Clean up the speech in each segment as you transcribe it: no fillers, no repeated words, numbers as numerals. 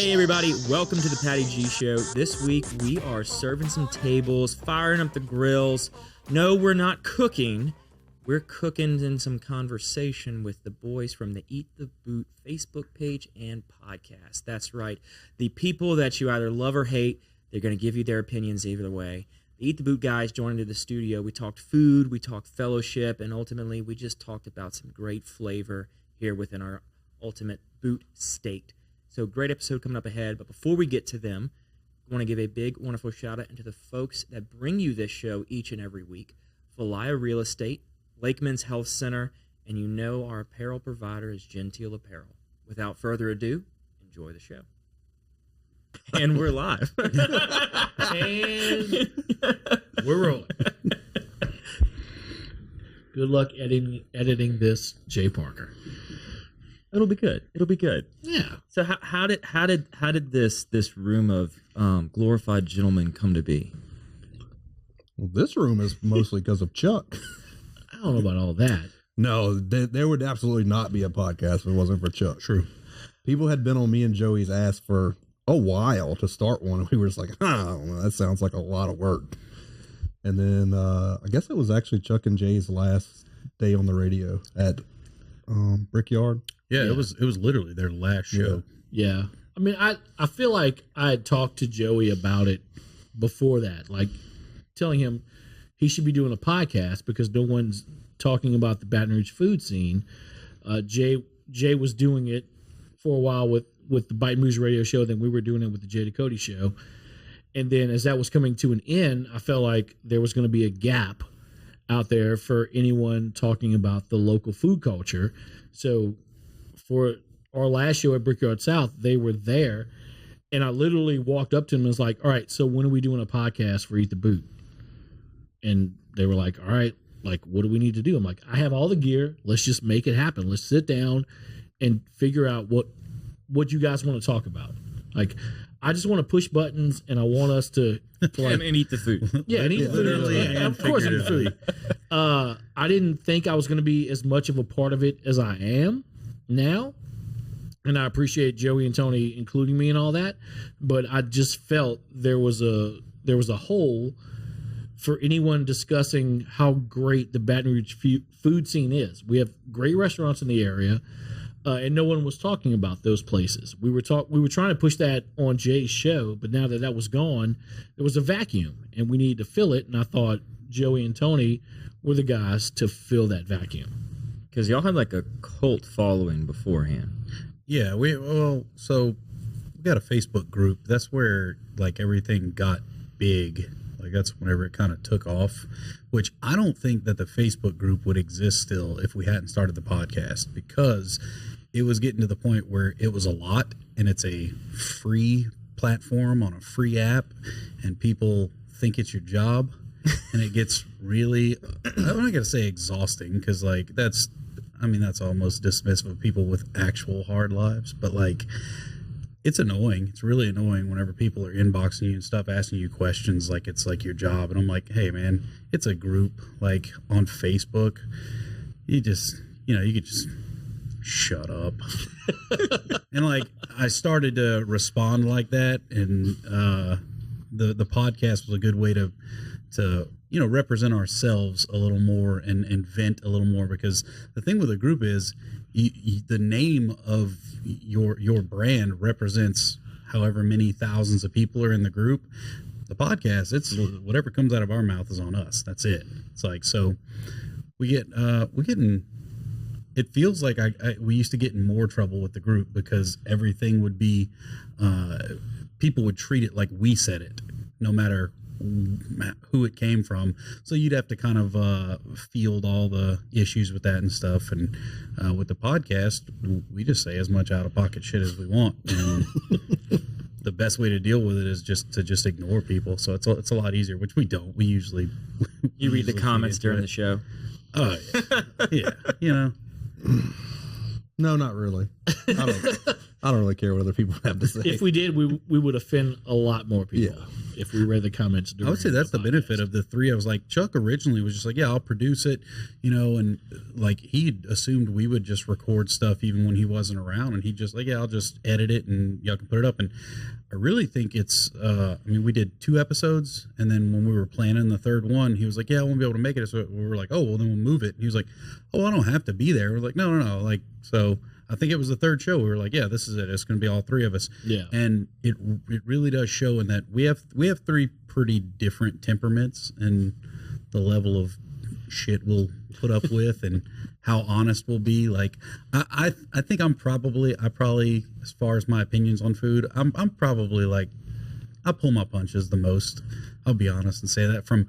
Hey everybody, welcome to the Patty G Show. This week we are serving some tables, firing up the grills. No, we're not cooking. We're cooking in some conversation with the boys from the Eat the Boot Facebook page and podcast. That's right. The people that you either love or hate, they're going to give you their opinions either way. The Eat the Boot guys joined into the studio. We talked food, we talked fellowship, and ultimately we just talked about some great flavor here within our ultimate boot state. So great episode coming up ahead. But before we get to them, I want to give a big, wonderful shout out to the folks that bring you this show each and every week. Valaya Real Estate, Lakeman's Health Center, and you know our apparel provider is Genteel Apparel. Without further ado, enjoy the show. And we're live. And we're rolling. Good luck editing this, Jay Parker. It'll be good. It'll be good. Yeah. So how did this room of glorified gentlemen come to be? Well, this room is mostly because of Chuck. I don't know about all that. No, there would absolutely not be a podcast if it wasn't for Chuck. True. People had been on me and Joey's ass for a while to start one, and we were just like, I don't know, that sounds like a lot of work. And then I guess it was actually Chuck and Jay's last day on the radio at Brickyard. Yeah, it was literally their last show. Yeah. I mean, I feel like I had talked to Joey about it before that, like telling him he should be doing a podcast because no one's talking about the Baton Rouge food scene. Jay was doing it for a while with the Baton Rouge radio show. Then we were doing it with the Jay Ducote show. And then as that was coming to an end, I felt like there was going to be a gap out there for anyone talking about the local food culture. So for our last show at Brickyard South, they were there. And I literally walked up to them and was like, all right, so when are we doing a podcast for Eat the Boot? And they were like, all right, like, what do we need to do? I'm like, I have all the gear. Let's just make it happen. Let's sit down and figure out what you guys want to talk about. Like, I just want to push buttons, and I want us to like, and eat the food. Yeah, and eat the food. Literally and of course, eat the food. I didn't think I was going to be as much of a part of it as I am now, and I appreciate Joey and Tony including me in all that. But I just felt there was a hole for anyone discussing how great the Baton Rouge food scene is. We have great restaurants in the area. And no one was talking about those places. We were trying to push that on Jay's show, but now that was gone, there was a vacuum, and we needed to fill it. And I thought Joey and Tony were the guys to fill that vacuum. Because y'all had like a cult following beforehand. Yeah, so we got a Facebook group. That's where like everything got big. Like that's whenever it kind of took off, which I don't think that the Facebook group would exist still if we hadn't started the podcast, because it was getting to the point where it was a lot, and it's a free platform on a free app, and people think it's your job, and it gets really, I'm not going to say exhausting, because like that's almost dismissive of people with actual hard lives, but like it's annoying. It's really annoying whenever people are inboxing you and stuff, asking you questions like it's like your job. And I'm like, hey man, it's a group like on Facebook. You could just shut up. And like, I started to respond like that. And the podcast was a good way to represent ourselves a little more and vent a little more, because the thing with a group is the name of your brand represents however many thousands of people are in the group. The podcast, it's whatever comes out of our mouth is on us. That's it. It's like, so we're getting, it feels like we used to get in more trouble with the group because everything would be, people would treat it like we said it, no matter who it came from. So you'd have to kind of field all the issues with that and stuff. And with the podcast, we just say as much out of pocket shit as we want. And the best way to deal with it is just ignore people. So it's a lot easier, which we don't. We usually you read the comments during the show. Oh yeah, yeah. You know. No, not really. I I don't really care what other people have to say. If we did, we would offend a lot more people. Yeah. If we read the comments. I would say that's the benefit of the three. I was like, Chuck originally was just like, yeah, I'll produce it, and like he assumed we would just record stuff even when he wasn't around, and he just like, yeah, I'll just edit it and y'all can put it up. And I really think it's, we did 2 episodes, and then when we were planning the third one, he was like, yeah, I won't be able to make it. So we were like, oh, well, then we'll move it. And he was like, oh, I don't have to be there. We're like, no. Like, so I think it was the third show. We were like, yeah, this is it. It's going to be all 3 of us. Yeah. And it really does show in that we have 3 pretty different temperaments and the level of shit we'll put up with and how honest we'll be. Like, I think I probably, as far as my opinions on food, I'm probably like, I pull my punches the most. I'll be honest and say that from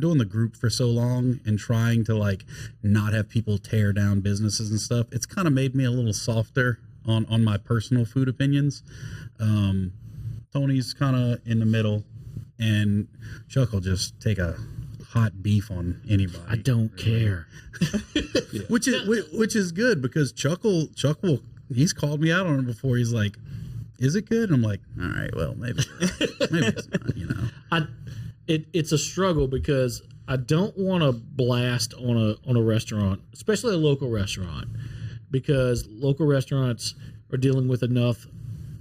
doing the group for so long and trying to like not have people tear down businesses and stuff, it's kind of made me a little softer on my personal food opinions. Tony's kind of in the middle, and Chuck will just take a hot beef on anybody. I don't care. Which is good, because Chuck will he's called me out on it before. He's like, is it good? And I'm like, all right, well, maybe it's not, It's a struggle, because I don't want to blast on a restaurant, especially a local restaurant, because local restaurants are dealing with enough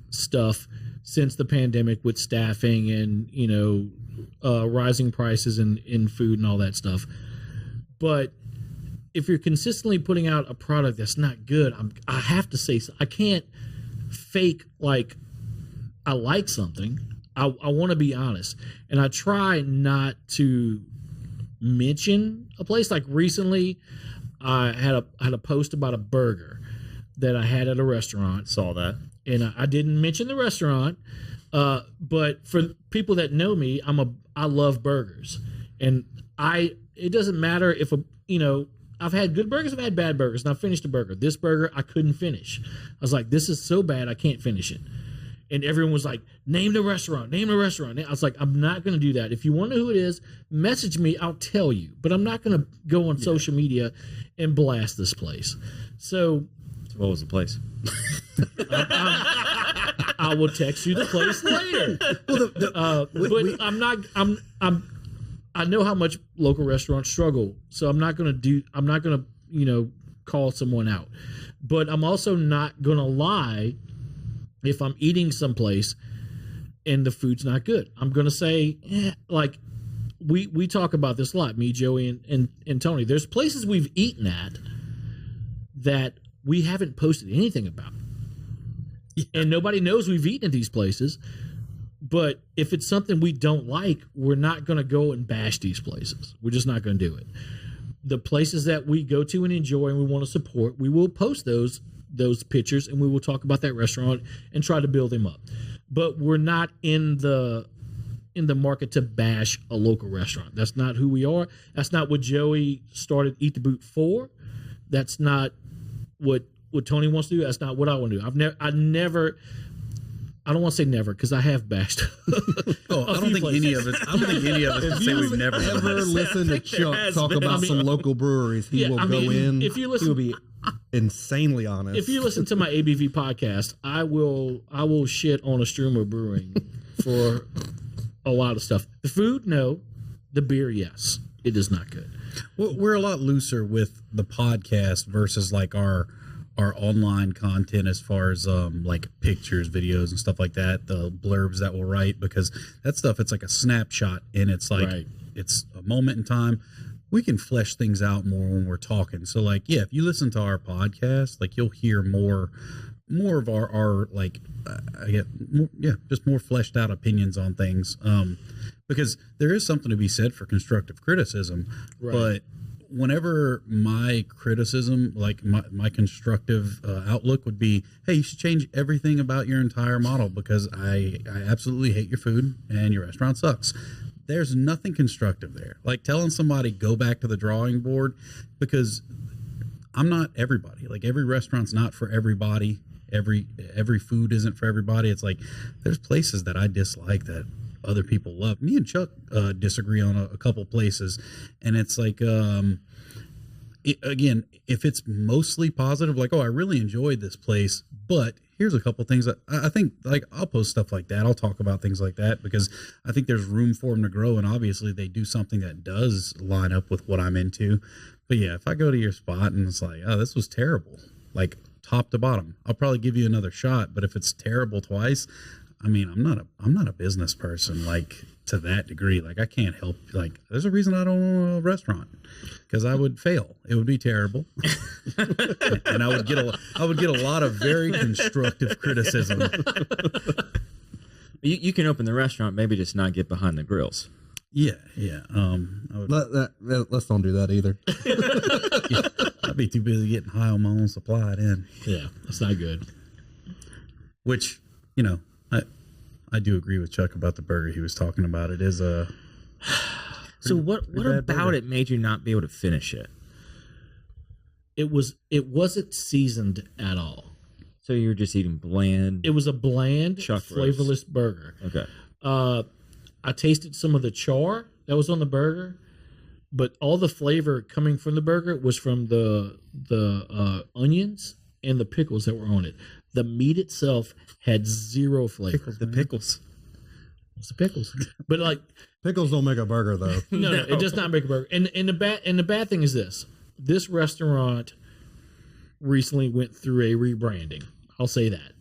stuff since the pandemic with staffing and rising prices in food and all that stuff. But if you're consistently putting out a product that's not good, I have to say, I can't fake like I like something. I want to be honest, and I try not to mention a place. Like recently, I had a post about a burger that I had at a restaurant. Saw that, and I didn't mention the restaurant. But for people that know me, I love burgers, and it doesn't matter if I've had good burgers, I've had bad burgers, and I finished a burger. This burger I couldn't finish. I was like, this is so bad I can't finish it. And everyone was like, name the restaurant. I was like, I'm not going to do that. If you want to know who it is, message me. I'll tell you. But I'm not going to go on social media and blast this place. So what was the place? I will text you the place later. But I know how much local restaurants struggle. So I'm not going to call someone out. But I'm also not going to lie. If I'm eating someplace and the food's not good, I'm going to say, like, we talk about this a lot, me, Joey, and Tony. There's places we've eaten at that we haven't posted anything about. Yeah. And nobody knows we've eaten at these places. But if it's something we don't like, we're not going to go and bash these places. We're just not going to do it. The places that we go to and enjoy and we want to support, we will post those pictures, and we will talk about that restaurant and try to build them up. But we're not in the market to bash a local restaurant. That's not who we are. That's not what Joey started Eat the Boot for. That's not what Tony wants to do. That's not what I want to do. I don't want to say never, because I have bashed. I don't think any of us can say we've never ever listened to Chuck talk about some local breweries. He will go in. If you listen, he'll be insanely honest. If you listen to my ABV podcast, I will shit on a Strumer Brewing for a lot of stuff. The food, no. The beer, yes. It is not good. Well, we're a lot looser with the podcast versus like our online content, as far as like pictures, videos, and stuff like that. The blurbs that we'll write, because that stuff, it's like a snapshot, and it's like It's a moment in time. We can flesh things out more when we're talking. So like, yeah, if you listen to our podcast, like you'll hear more of our like, just more fleshed out opinions on things. Because there is something to be said for constructive criticism, but whenever my criticism, like my constructive outlook would be, hey, you should change everything about your entire model because I absolutely hate your food and your restaurant sucks. There's nothing constructive there. Like telling somebody go back to the drawing board, because I'm not everybody. Like every restaurant's not for everybody. Every food isn't for everybody. It's like there's places that I dislike that other people love. Me and Chuck disagree on a couple places, and it's like again, if it's mostly positive, like, oh, I really enjoyed this place, but here's a couple things that I think, like, I'll post stuff like that. I'll talk about things like that because I think there's room for them to grow. And obviously they do something that does line up with what I'm into. But yeah, if I go to your spot and it's like, oh, this was terrible, like top to bottom, I'll probably give you another shot. But if it's terrible twice, I mean, I'm not a business person, like, to that degree. Like, I can't help, like, there's a reason I don't own a restaurant, because I would fail. It would be terrible. And I would get a lot of very constructive criticism. You can open the restaurant, maybe just not get behind the grills. Yeah. Let's don't do that either. I'd be too busy getting high on my own supply then. Yeah, that's not good. Which, you know, I do agree with Chuck about the burger he was talking about. It is a... So what about burger. it made you not be able to finish it? It wasn't seasoned at all. So you were just eating bland. It was a bland, Chuck roast. flavorless burger. Okay. I tasted some of the char that was on the burger, but all the flavor coming from the burger was from the onions and the pickles that were on it. The meat itself had zero flavor. The pickles. It's the pickles, but like Pickles don't make a burger, though. no, it does not make a burger. And the bad thing is this restaurant recently went through a rebranding. I'll say that.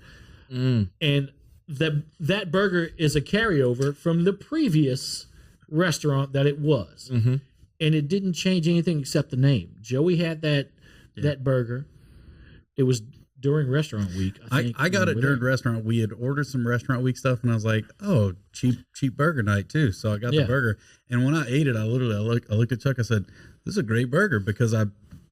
And that burger is a carryover from the previous restaurant that it was. And it didn't change anything except the name. Joey had that burger. It was during restaurant week. I got it during restaurant. We had ordered some restaurant week stuff, and I was like, "Oh, cheap burger night too." So I got the burger, and when I ate it, I looked at Chuck. I said, "This is a great burger," because I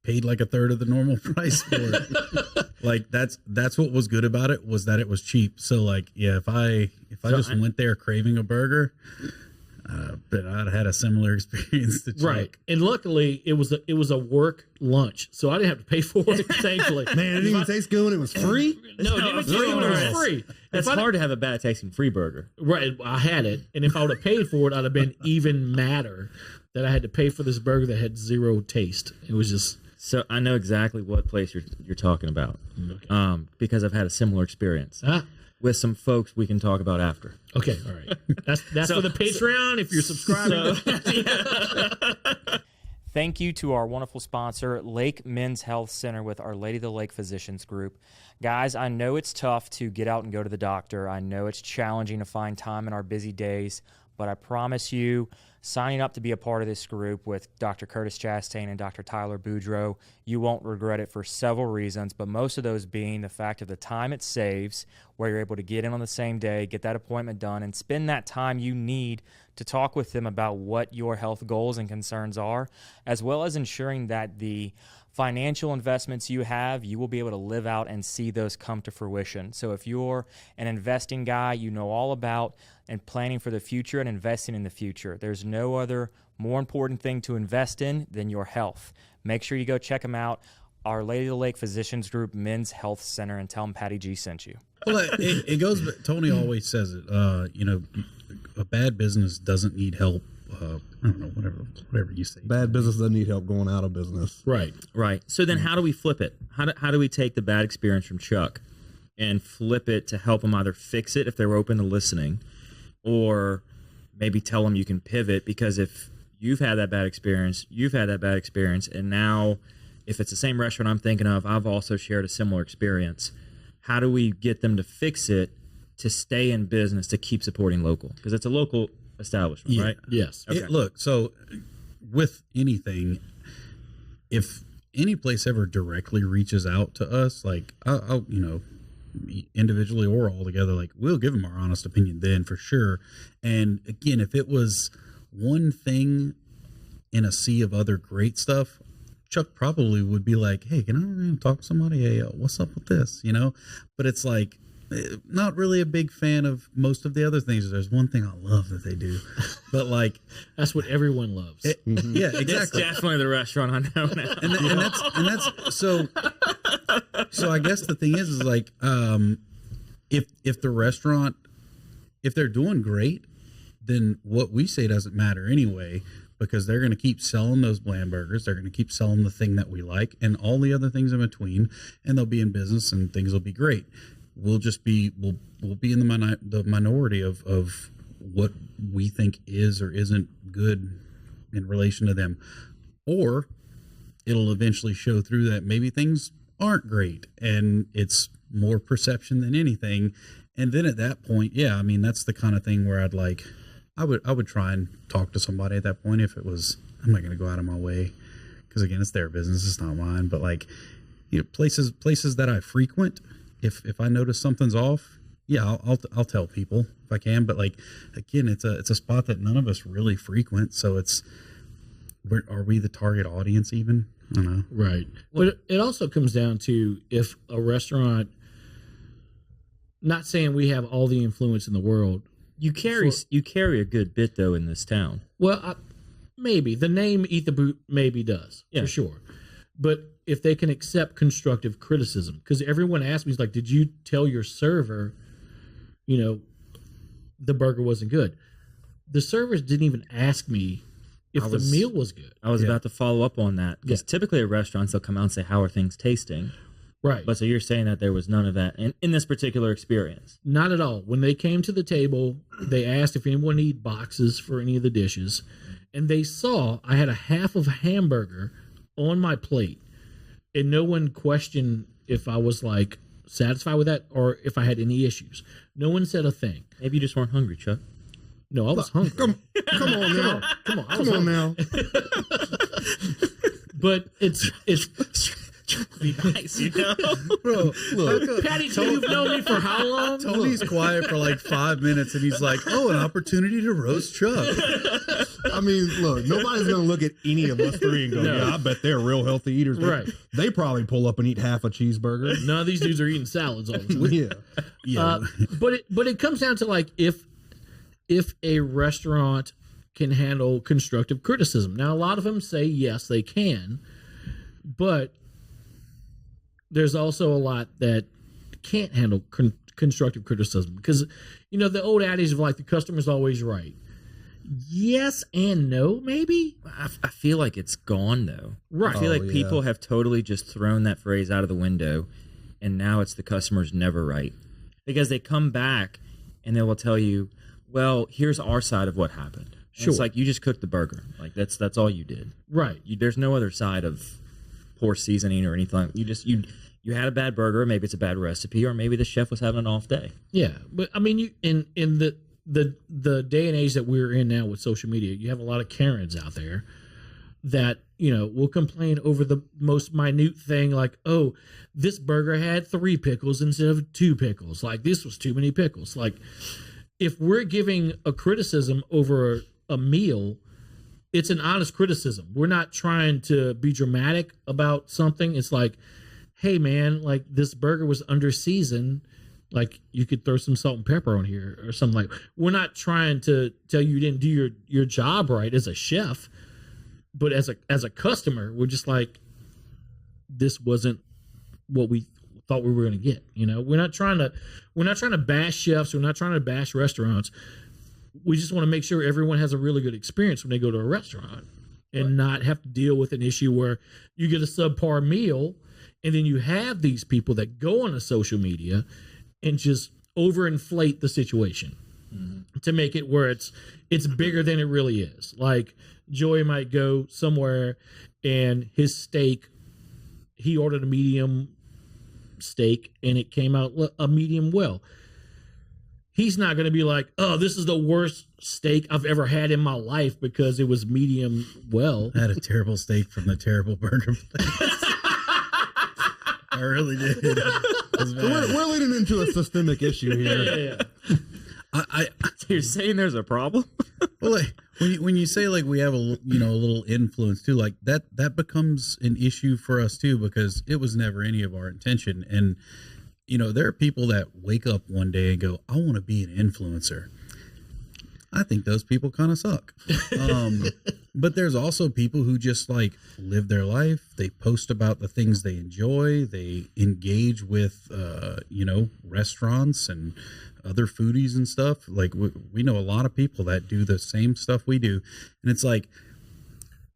paid like a third of the normal price for it. Like that's what was good about it, was that it was cheap. So like, yeah, if I just went there craving a burger, but I'd had a similar experience to Chuck. Right. And luckily it was a work lunch, so I didn't have to pay for it, thankfully. Man, it didn't even taste good when it was free. No, it didn't taste when it was free. It's hard to have a bad tasting free burger. Right. I had it, and if I would have paid for it, I'd have been even madder that I had to pay for this burger that had zero taste. It was just... So I know exactly what place you're talking about, because I've had a similar experience with some folks we can talk about after. Okay, all right. That's for the Patreon if you're subscribing. Thank you to our wonderful sponsor, Lake Men's Health Center with Our Lady of the Lake Physicians Group. Guys, I know it's tough to get out and go to the doctor. I know it's challenging to find time in our busy days, but I promise you, signing up to be a part of this group with Dr. Curtis Chastain and Dr. Tyler Boudreau, you won't regret it for several reasons, but most of those being the fact of the time it saves, where you're able to get in on the same day, get that appointment done, and spend that time you need to talk with them about what your health goals and concerns are, as well as ensuring that the financial investments you have, you will be able to live out and see those come to fruition. So if you're an investing guy, you know all about and planning for the future and investing in the future. There's no other more important thing to invest in than your health. Make sure you go check them out. Our Lady of the Lake Physicians Group Men's Health Center, and tell them Patty G sent you. Well, it goes. Tony always says it. You know, a bad business doesn't need help. I don't know, whatever you say. Bad business doesn't need help going out of business. Right. So then how do we flip it? How do we take the bad experience from Chuck and flip it to help them either fix it if they're open to listening, or maybe tell them you can pivot? Because if you've had that bad experience, and now if it's the same restaurant I'm thinking of, I've also shared a similar experience. How do we get them to fix it to stay in business, to keep supporting local? Because it's a local establishment, right? Yes. Okay. Look, so with anything, if any place ever directly reaches out to us, like, I'll you know, individually or all together, like, we'll give them our honest opinion then for sure. And again, if it was one thing in a sea of other great stuff, Chuck probably would be like, hey, can I talk to somebody? Hey, what's up with this? You know, but it's like, not really a big fan of most of the other things. There's one thing I love that they do, but like, That's what everyone loves. yeah, It's exactly. definitely the restaurant I know now. And that's so I guess the thing is like, if the restaurant, if they're doing great, then what we say doesn't matter anyway. because they're going to keep selling those bland burgers. They're going to keep selling the thing that we like and all the other things in between, and they'll be in business and things will be great. We'll just be we'll be in the minority of what we think is or isn't good in relation to them, or it'll eventually show through that maybe things aren't great and it's more perception than anything. And then at that point, yeah, I mean, that's the kind of thing where I would try and talk to somebody at that point if it was, I'm not going to go out of my way because again, it's their business, it's not mine. But like, you know, places that I frequent, if I notice something's off, yeah, I'll tell people if I can. But like, again, it's a spot that none of us really frequent, so are we the target audience even? I don't know. Right. But it also comes down to if a restaurant, not saying we have all the influence in the world. You carry a good bit though in this town. Well, maybe the name Eat the Boot maybe does for sure. But if they can accept constructive criticism, because everyone asked me, like, did you tell your server, you know, the burger wasn't good? The servers didn't even ask me if the meal was good. I was about to follow up on that because typically at restaurants they'll come out and say, how are things tasting? Right. But so you're saying that there was none of that in this particular experience? Not at all. When they came to the table, they asked if anyone needed boxes for any of the dishes. And they saw I had a half of a hamburger on my plate. And no one questioned if I was like satisfied with that or if I had any issues. No one said a thing. Maybe you just weren't hungry, Chuck. No, I was hungry. Come on now. Come Come on now. But it's Be nice, you know. Bro, look, Patty, you've known me for how long? Tony's quiet for like 5 minutes and he's like, oh, an opportunity to roast Chuck. I mean, look, nobody's going to look at any of us three and go, yeah, I bet they're real healthy eaters. Right. They probably pull up and eat half a cheeseburger. None of these dudes are eating salads all the time. Yeah. But it comes down to like if a restaurant can handle constructive criticism. Now, a lot of them say yes, they can, but there's also a lot that can't handle constructive criticism because, you know, the old adage of like the customer's always right. Yes and no, maybe. I feel like it's gone though. Right. I feel like people have totally just thrown that phrase out of the window, and now it's the customer's never right because they come back and they will tell you, well, here's our side of what happened. And it's like you just cooked the burger. Like that's all you did. Right. There's no other side of poor seasoning or anything. You had a bad burger. Maybe it's a bad recipe, or maybe the chef was having an off day. Yeah, but I mean, you in the day and age that we're in now with social media, you have a lot of Karens out there that, you know, will complain over the most minute thing, like, oh, this burger had 3 pickles instead of 2 pickles. Like, this was too many pickles. Like, if we're giving a criticism over a meal, it's an honest criticism. We're not trying to be dramatic about something. It's like, hey man, like this burger was under seasoned. Like you could throw some salt and pepper on here or something. Like, we're not trying to tell you didn't do your job right as a chef, but as a customer, we're just like, this wasn't what we thought we were going to get. You know, we're not trying to bash chefs. We're not trying to bash restaurants. We just want to make sure everyone has a really good experience when they go to a restaurant and not have to deal with an issue where you get a subpar meal and then you have these people that go on to social media and just overinflate the situation to make it where it's bigger than it really is. Like Joey might go somewhere and his steak, he ordered a medium steak and it came out a medium well. He's not going to be like, oh, this is the worst steak I've ever had in my life because it was medium well. I had a terrible steak from the terrible burger place. I really did. We're leading into a systemic issue here. Yeah. You're saying there's a problem? Well, like, when you say like we have a little influence too, like that becomes an issue for us too, because it was never any of our intention. And you know, there are people that wake up one day and go, I want to be an influencer. I think those people kind of suck. But there's also people who just like live their life. They post about the things they enjoy. They engage with, restaurants and other foodies and stuff. Like we know a lot of people that do the same stuff we do. And it's like,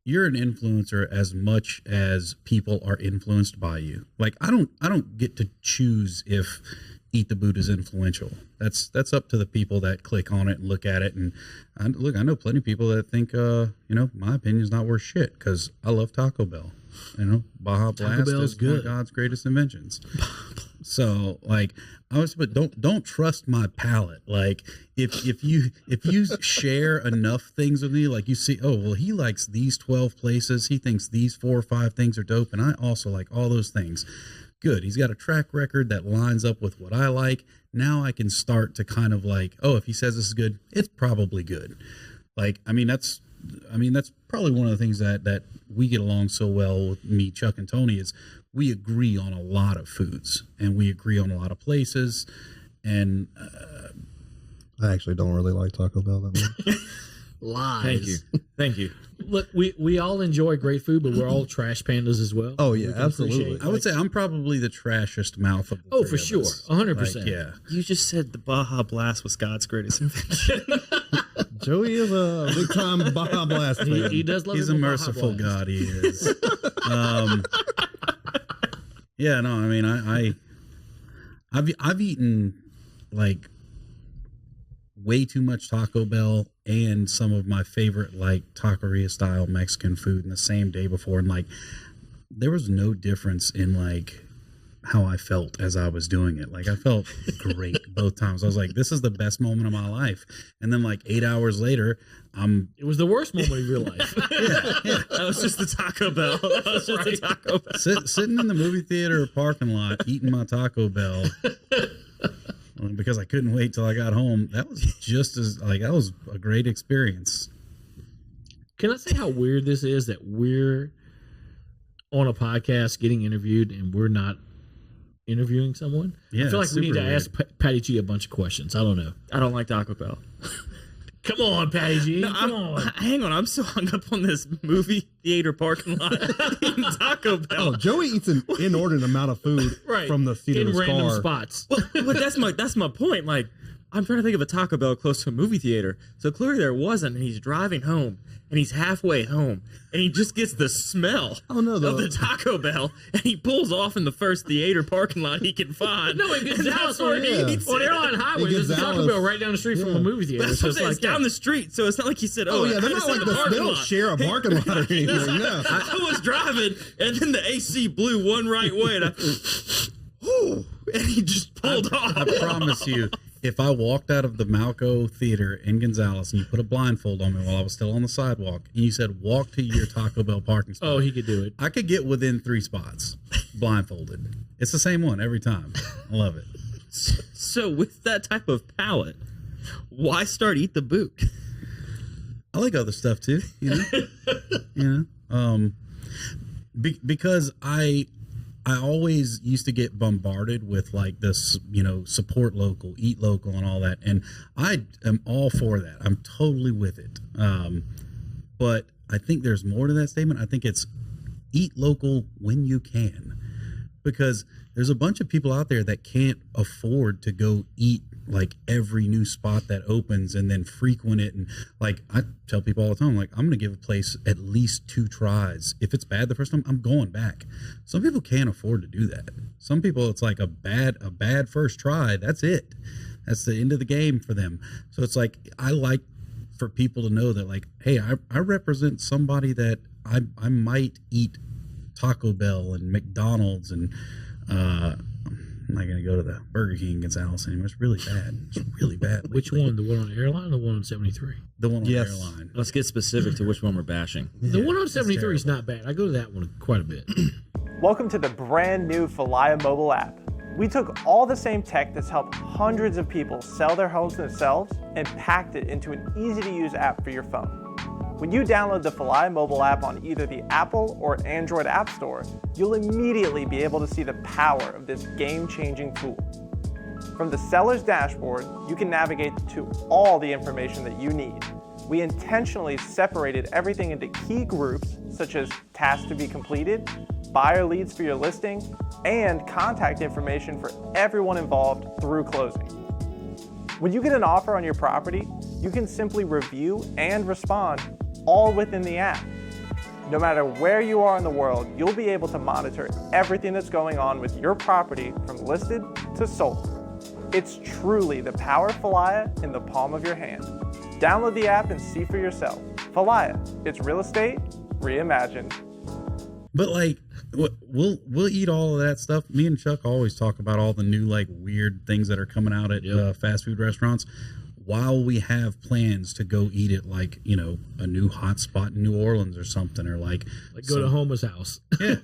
you're an influencer as much as people are influenced by you. Like I don't get to choose if Eat the Boot is influential. That's up to the people that click on it and look at it. And I know plenty of people that think, my opinion's not worth shit because I love Taco Bell. Baja Blast is one of God's greatest inventions. So but don't trust my palate. Like if you share enough things with me, like you see, oh well, he likes these 12 places, he thinks these 4 or 5 things are dope, and I also like all those things. Good. He's got a track record that lines up with what I like. Now I can start to kind of like, oh, if he says this is good, it's probably good. That's probably one of the things that we get along so well with me, Chuck, and Tony is we agree on a lot of foods and we agree on a lot of places. And I actually don't really like Taco Bell that much. Lies. Thank you. Look, we all enjoy great food, but we're all trash pandas as well. Oh yeah, absolutely. I would say I'm probably the trashiest mouth of the Oh, three for of sure. us. 100%. Yeah. You just said the Baja Blast was God's greatest invention. Joey is a big time Baja Blast fan. He does love He's his a Baja merciful Blast. God. He is. Yeah, no, I mean, I've eaten like way too much Taco Bell and some of my favorite like taqueria style Mexican food in the same day before, and like there was no difference in like how I felt as I was doing it. Like I felt great both times. I was like, this is the best moment of my life. And then like 8 hours later, It was the worst moment of your life. That was just the Taco Bell. That was just the Taco Bell. sitting in the movie theater parking lot eating my Taco Bell because I couldn't wait till I got home. That was just as that was a great experience. Can I say how weird this is that we're on a podcast getting interviewed and we're not interviewing someone? Yeah, I feel like it's we need to super ask Patty G a bunch of questions. I don't know. I don't like Taco Bell. Come on, Patty G. Come on. Hang on, I'm so hung up on this movie theater parking lot eating Taco Bell. Oh, Joey eats an inordinate amount of food Right. from the seat In of his random car. spots. But that's my point. Like, I'm trying to think of a Taco Bell close to a movie theater. So clearly there wasn't, and he's driving home, and he's halfway home, and he just gets the smell Oh, no, of the Taco Bell, and he pulls off in the first theater parking lot he can find. No, in and Gonzales, that's where yeah. he eats on it. Airline Highway, there's a Taco Gonzales. Bell right down the street from Yeah. a movie theater. That's So what I'm it's saying. like It's down the street, so it's not like he said, Oh yeah, they're it's not in like the this. They parking don't lot. share a parking lot or anything. No. I was driving, and then the AC blew one right way, and he just pulled off. I promise you, if I walked out of the Malco Theater in Gonzales and you put a blindfold on me while I was still on the sidewalk and you said, walk to your Taco Bell parking spot, Oh, he could do it. I could get within 3 spots blindfolded. It's the same one every time. I love it. So with that type of palate, why start Eat the Boot? I like other stuff too, because I always used to get bombarded with like this, support local, eat local, and all that, and I am all for that. I'm totally with it. But I think there's more to that statement. I think it's eat local when you can, because there's a bunch of people out there that can't afford to go eat like every new spot that opens and then frequent it. And like I tell people all the time, like, I'm going to give a place at least 2 tries. If it's bad the first time, I'm going back. Some people can't afford to do that. Some people, it's like a bad first try. That's it. That's the end of the game for them. So it's like, I like for people to know that, like, hey, I represent somebody that I might eat Taco Bell and McDonald's, and I'm not going to go to the Burger King in Gonzales anymore. It's really bad. It's really bad. Which one? The one on Airline or the one on 73? The one on Yes. Airline. Let's get specific to which one we're bashing. The one on 73 is not bad. I go to that one quite a bit. Welcome to the brand new Falaya mobile app. We took all the same tech that's helped hundreds of people sell their homes themselves and packed it into an easy-to-use app for your phone. When you download the Falaya mobile app on either the Apple or Android App Store, you'll immediately be able to see the power of this game-changing tool. From the seller's dashboard, you can navigate to all the information that you need. We intentionally separated everything into key groups, such as tasks to be completed, buyer leads for your listing, and contact information for everyone involved through closing. When you get an offer on your property, you can simply review and respond all within the app. No matter where you are in the world, you'll be able to monitor everything that's going on with your property from listed to sold. It's truly the power of Falaya in the palm of your hand. Download the app and see for yourself. Falaya, it's real estate reimagined. But like, we'll eat all of that stuff. Me and Chuck always talk about all the new like weird things that are coming out at fast food restaurants, while we have plans to go eat at like, you know, a new hot spot in New Orleans or something, or like go to Homa's house. Yeah.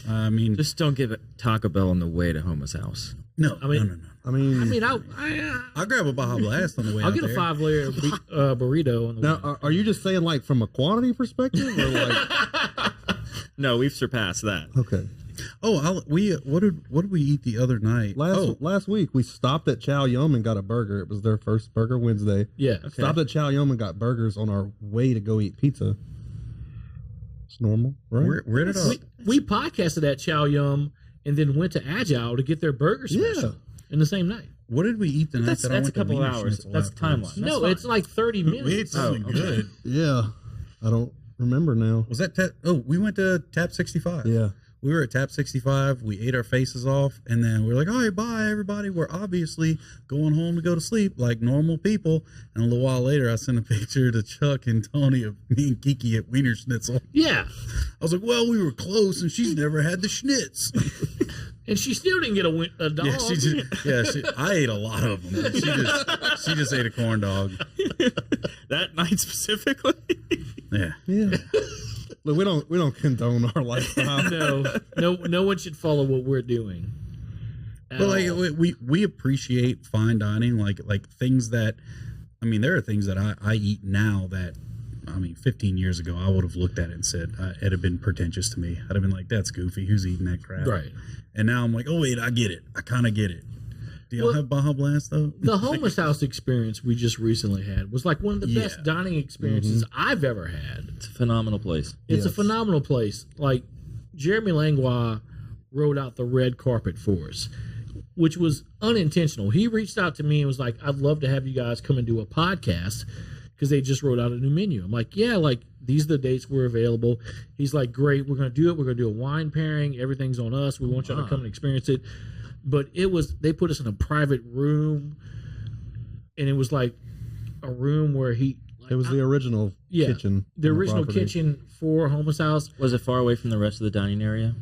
I mean, Just don't give it Taco Bell on the way to Homa's house. no. I mean- no. I mean, I'll grab a Baja Blast on the way. I'll out get a there. 5-layer burrito on the way. now, are you just saying like from a quantity perspective, or like No, we've surpassed that. okay? Oh, what did we eat the other night? Last week we stopped at Chow Yum and got a burger. It was their first Burger Wednesday. Yeah. Stopped at Chow Yum and got burgers on our way to go eat pizza. It's normal, right? Where did I? We podcasted at Chow Yum and then went to Agile to get their burger special in the same night. What did we eat the night that I That's a went couple to of Wiener hours. Schnitzel That's afterwards? timeline. No, fine. it's like 30 minutes. We ate something good. Yeah, I don't remember now. Was that we went to Tap 65. Yeah, We were at Tap 65. We ate our faces off, and then we were like, all right, bye, everybody. We're obviously going home to go to sleep like normal people. And a little while later, I sent a picture to Chuck and Tony of me and Kiki at Wiener Schnitzel. Yeah. I was like, well, we were close, and she's never had the schnitz. And she still didn't get a dog. I ate a lot of them. She just ate a corn dog. That night specifically. Yeah. yeah. Look, we don't condone our lifestyle. No one should follow what we're doing. But like we appreciate fine dining, like things that, I mean, there are things that I eat now that, I mean, 15 years ago I would have looked at it and said it'd have been pretentious to me. I'd have been like, that's goofy. Who's eating that crap? Right. And now I'm like, oh wait, I get it. I kind of get it. Do y'all have Baja Blast though? The Homeless House experience we just recently had was like one of the best dining experiences I've ever had. It's a phenomenal place. It's a phenomenal place. Like, Jeremy Langlois wrote out the red carpet for us, which was unintentional. He reached out to me and was like, I'd love to have you guys come and do a podcast, because they just wrote out a new menu. I'm like, yeah, like, these are the dates we're available. He's like, great, we're going to do it. We're going to do a wine pairing. Everything's on us. We want y'all to come and experience it. But they put us in a private room, and it was like a room where It was the original kitchen. The on original property. kitchen for Homeless House. Was it far away from the rest of the dining area?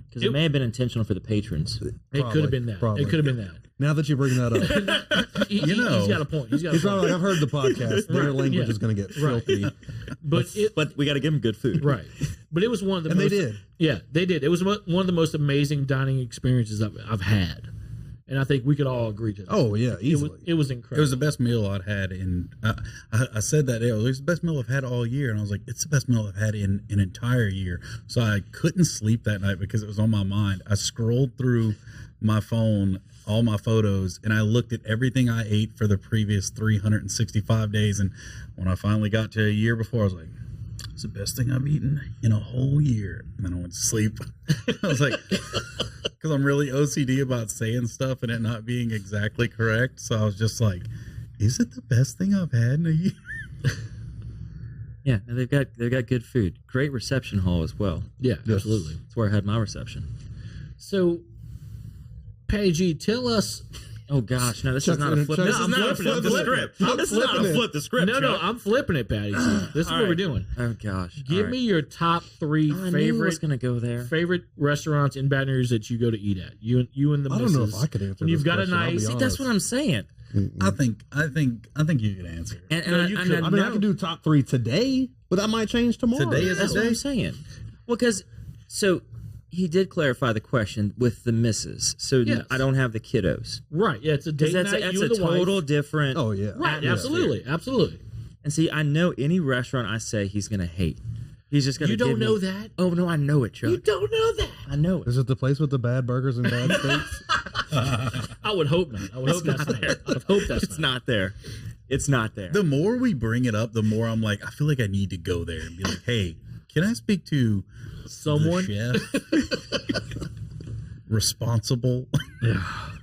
Because it may have been intentional for the patrons. It could have been that. Probably. It could have been that. Now that you bring that up, He's got a point. He's probably like, I've heard the podcast. Their language is going to get filthy. But we got to give them good food. right. But it was one of the And most, they did. Yeah, they did. It was one of the most amazing dining experiences I've had. And I think we could all agree to that. Oh, yeah, easily. It was It incredible. was the best meal I'd had in. I said that it was the best meal I've had all year, and I was like, it's the best meal I've had in an entire year. So I couldn't sleep that night because it was on my mind. I scrolled through my phone, all my photos, and I looked at everything I ate for the previous 365 days. And when I finally got to a year before, I was like, it's the best thing I've eaten in a whole year. And then I went to sleep. I was like, because I'm really OCD about saying stuff and it not being exactly correct. So I was just like, is it the best thing I've had in a year? Yeah, and they've got good food. Great reception hall as well. Yeah, absolutely. That's where I had my reception. So, Patty G, tell us. Oh gosh, no, this is not a flip. This is not a flip the script. This is not a flip the script. No, I'm flipping it, Patty G. This is what we're doing. Oh gosh. Give me your top 3 I knew it was favorite going to go there. favorite restaurants in Baton Rouge that you go to eat at. You and the I missus. don't know if I could answer When you've this got question, a I'll be nice. honest. That's what I'm saying. I think you could answer. And you I could. I mean, I can do top 3 today, but that might change tomorrow. Today is That's what I'm saying. Well, because he did clarify the question with the misses, so Yes. I don't have the kiddos. Right. Yeah, it's a date That's night. a You and the total wife. different. Oh, yeah. Right. Yeah. Absolutely. Absolutely. And see, I know any restaurant I say he's going to hate. He's just going to. You don't know that. Oh no, I know it, Chuck. You don't know that. I know it. Is it the place with the bad burgers and bad steaks? I would hope not. I would hope that's not. I would hope that's It's not there. It's not there. The more we bring it up, the more I'm like, I feel like I need to go there and be like, hey, can I speak to someone. the chef? responsible.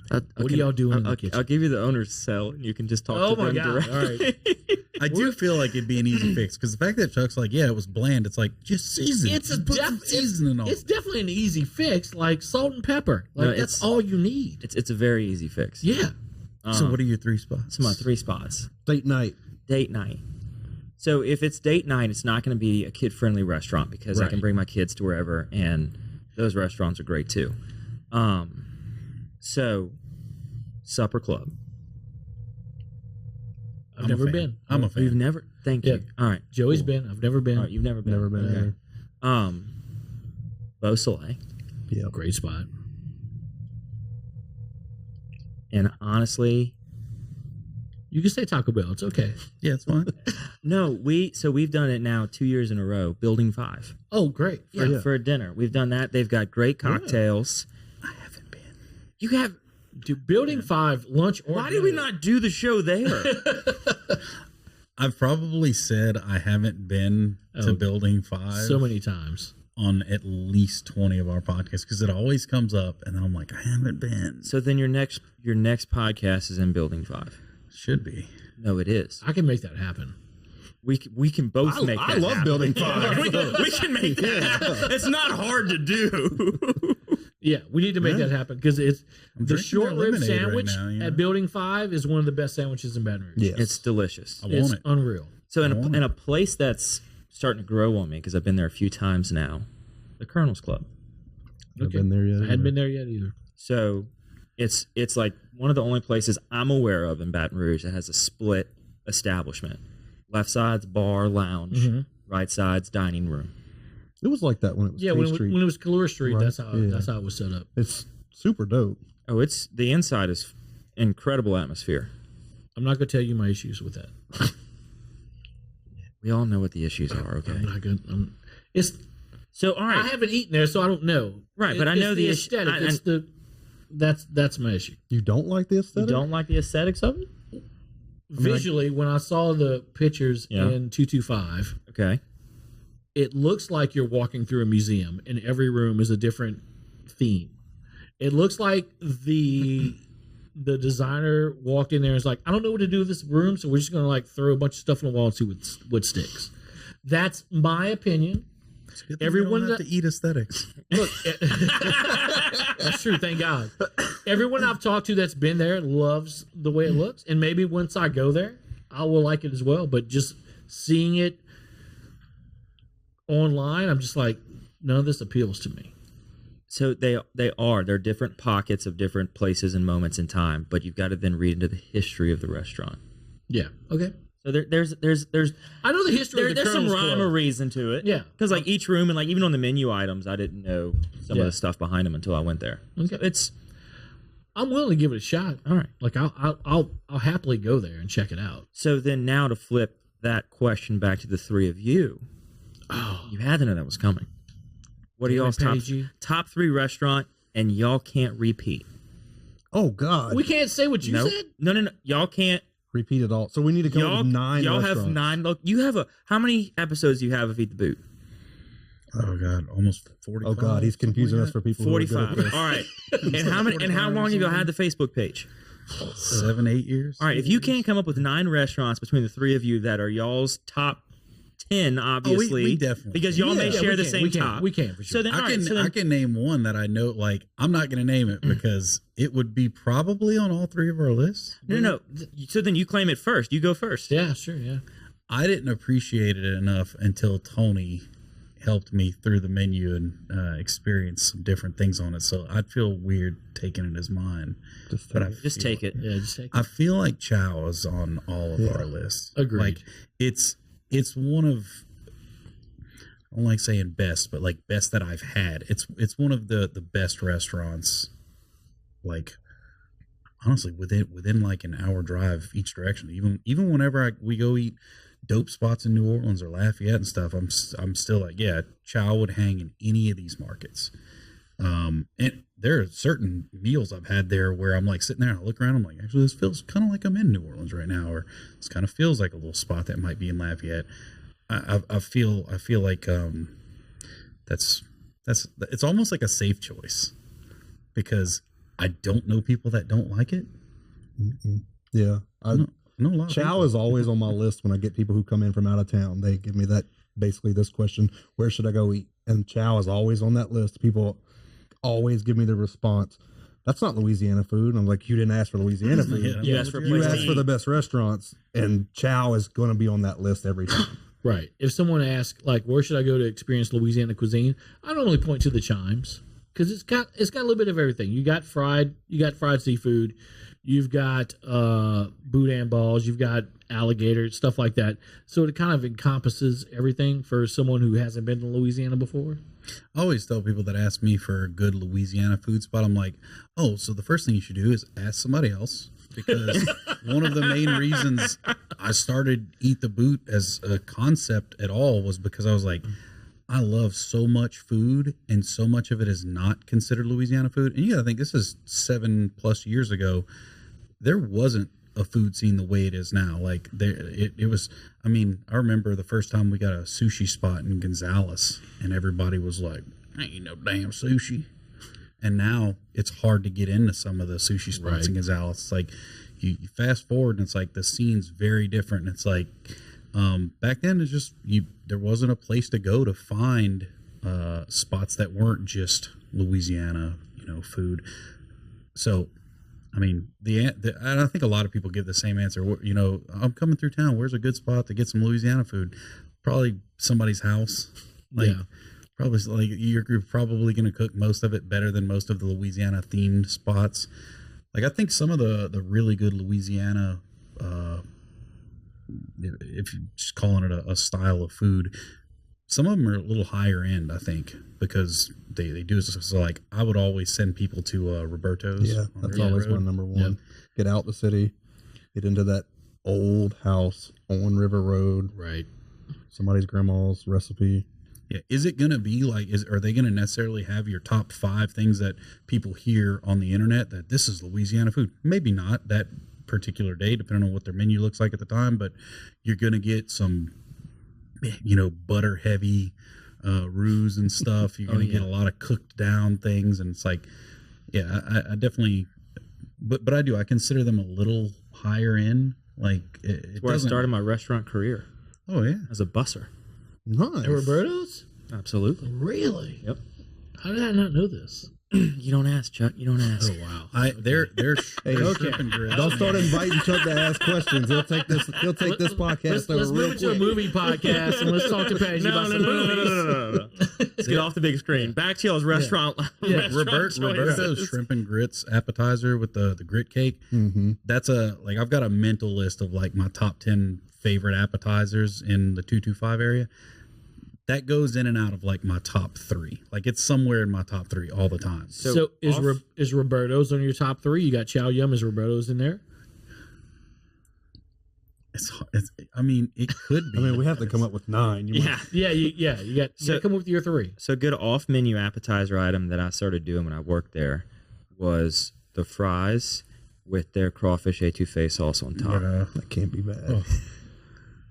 What are y'all doing in the kitchen? I'll give you the owner's cell, and you can just talk Oh to my them God. directly. All right. I do feel like it'd be an easy fix because the fact that Chuck's like, yeah, it was bland. It's like just season. It's a Just put some seasoning on. It's definitely an easy fix, like salt and pepper. Like No, that's it's- all you need. It's a very easy fix. Yeah. So what are your 3 spots? So my 3 spots. Date night. Date night. So if it's date night, it's not going to be a kid-friendly restaurant because I Right. can bring my kids to wherever, and those restaurants are great too. So supper club. I've I'm a never fan. been. I'm a fan. You've never. Thank Yeah. you. All right. Joey's cool. been. I've never been. All right. You've never been. Never been Okay. either. Beau Soleil. Yeah. Great spot. And honestly, You can say Taco Bell. It's okay. Yeah, it's fine. no, we've done it now 2 years in a row. Building 5 Oh, great. for, for a dinner. We've done that. They've got great cocktails. I haven't been. You have. Dude, Building 5, lunch or Why did we not do the show there? I've probably said I haven't been to Building 5 so many times. on at least 20 of our podcasts because it always comes up, and then I'm like, I haven't been. So then your next podcast is in Building 5. Should be. No, it is. I can make that happen. We can both make that I love happen. Building 5. we can make that happen. It's not hard to do. Yeah, we need to make that happen because it's the drinking short their rib lemonade right sandwich now, you know? at Building 5 is one of the best sandwiches in Baton Rouge. Yes. It's delicious. I It's want it. unreal. So in a place that's starting to grow on me because I've been there a few times now, the Colonel's Club. I've been there yet. I hadn't been there yet either. So it's like one of the only places I'm aware of in Baton Rouge that has a split establishment. Left side's bar, lounge. Right side's dining room. It was like that when it was Yeah, K when Street. it was Calura Street, Right. that's Yeah. how it was set up. It's super dope. Oh, it's the inside is incredible atmosphere. I'm not going to tell you my issues with that. We all know what the issues are, okay? I'm not going. It's. So all right, I haven't eaten there, so I don't know. Right, but I know it's the aesthetic. I- It's the. That's my issue. You don't like the you aesthetic? don't like the aesthetics of it? Visually, when I saw the pictures Yeah. in 225, Okay. it looks like you're walking through a museum, and every room is a different theme. It looks like the designer walked in there and was like, I don't know what to do with this room, so we're just going to like throw a bunch of stuff on the wall and see what sticks. That's my opinion. Everyone don't have to eat aesthetics. Look, that's true. Thank God. Everyone I've talked to that's been there loves the way it looks, and maybe once I go there, I will like it as well. But just seeing it online, I'm just like, none of this appeals to me. So they're different pockets of different places and moments in time, but you've got to then read into the history of the restaurant. Yeah. Okay. So there's I know the history of the there's some Colonel's rhyme Club. or reason to it. Yeah. Because like each room and like even on the menu items, I didn't know some Yeah. of the stuff behind them until I went there. Okay. So it's I'm willing to give it a shot. all right. Like I'll happily go there and check it out. So then now to flip that question back to the three of you, you had to know that was coming. What are Damn it, y'all's Patty G. top 3 restaurant and y'all can't repeat? Oh God. We can't say what you No, said. no. Y'all can't. Repeat it all. So we need to come up Y'all with 9 Y'all have restaurants. 9. Look, you have how many episodes do you have of Eat the Boot? Oh God, almost 40. Oh God, he's confusing us for people who are good at 45. this. All right. And how many? And how long have y'all had the Facebook page? 7, 8 years. All right. If you can't come up with 9 restaurants between the 3 of you that are y'all's top 10, obviously, we definitely because y'all may Yeah, share we the can, same we can, top. we can for sure. So then, all right, so then, I can name one that I know. Like, I'm not going to name it because it would be probably on all 3 of our lists. no. So then you claim it first. You go first. Yeah, sure, yeah. I didn't appreciate it enough until Tony helped me through the menu and experience some different things on it. So I'd feel weird taking it as mine. Just take it. Yeah, just take it. I feel like Chow is on all of our lists. Agreed. Like it's one of, I don't like saying best, but like best that I've had. It's one of the best restaurants. Like honestly, within like an hour drive each direction. Even whenever we go eat dope spots in New Orleans or Lafayette and stuff, I'm still like, yeah, Chow would hang in any of these markets. And there are certain meals I've had there where I'm like sitting there and I look around, I'm like, actually, this feels kind of like I'm in New Orleans right now, or this kind of feels like a little spot that might be in Lafayette. I feel like it's almost like a safe choice because I don't know people that don't like it. Yeah. I know a lot of Chow people. is always on my list when I get people who come in from out of town. They give me that basically this question: where should I go eat? And chow is always on that list. People always give me the response, "That's not Louisiana food." And I'm like, "You didn't ask for Louisiana food. Yeah. You asked for a You place to asked for eat. the best restaurants." And chow is going to be on that list every time. Right. If someone asks, like, where should I go to experience Louisiana cuisine? I normally point to the Chimes because it's got a little bit of everything. You got fried seafood, you've got boudin balls, you've got alligator, stuff like that. So it kind of encompasses everything for someone who hasn't been to Louisiana before. I always tell people that ask me for a good Louisiana food spot, I'm like, oh, so the first thing you should do is ask somebody else. Because one of the main reasons I started Eat the Boot as a concept at all was because I was like, I love so much food and so much of it is not considered Louisiana food. And you gotta think, this is 7+ years ago. There wasn't a food scene the way it is now. Like it was, I mean, I remember the first time we got a sushi spot in Gonzales and everybody was like, ain't no damn sushi. And now it's hard to get into some of the sushi spots in Gonzales. It's like you fast forward and it's like the scene's very different. And it's like back then it's just there wasn't a place to go to find spots that weren't just Louisiana, food. So I mean, and I think a lot of people give the same answer. I'm coming through town. Where's a good spot to get some Louisiana food? Probably somebody's house. Probably like you're probably going to cook most of it better than most of the Louisiana themed spots. Like I think some of the really good Louisiana, if you're just calling it a style of food, some of them are a little higher end, I think, because they do so. Like I would always send people to Roberto's. Yeah, that's always my number one. Yep. Get out the city, get into that old house on River Road. Right. Somebody's grandma's recipe. Yeah, is it going to be like? Are they going to necessarily have your top 5 things that people hear on the internet that this is Louisiana food? Maybe not that particular day, depending on what their menu looks like at the time. But you're going to get some, butter heavy roux and stuff. You're going to get a lot of cooked down things, and it's like, yeah, I definitely, but I do. I consider them a little higher end. Like It's where I started my restaurant career. Oh yeah, as a busser. Nice. At Roberto's? Absolutely. Really? Yep. How did I not know this? You don't ask, Chuck. You don't ask. Oh wow. They're Hey, shrimp and grits. Don't start inviting Chuck to ask questions. He'll take this podcast Let's over move real it to a quick. movie podcast and let's talk to Patty about some movies. No. Let's get off the big screen. Back to y'all's restaurant. Roberto's shrimp and grits appetizer with the grit cake. Mm-hmm. That's I've got a mental list of like my top 10 favorite appetizers in the 225 area. That goes in and out of like my top 3. Like it's somewhere in my top 3 all the time. So is Roberto's on your top 3? You got Chow Yum. Is Roberto's in there? I mean, it could be. I mean, we have to come up with 9. You Yeah. You got to come up with your 3. So a good off-menu appetizer item that I started doing when I worked there was the fries with their crawfish etouffee sauce on top. That can't be bad. Oh.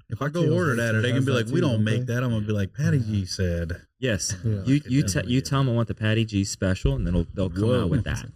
If I go order that, they can be like, we don't make that. I'm going to be like, Patty G said. Yes. Yeah. You tell them I want the Patty G special, and then they'll come out with that.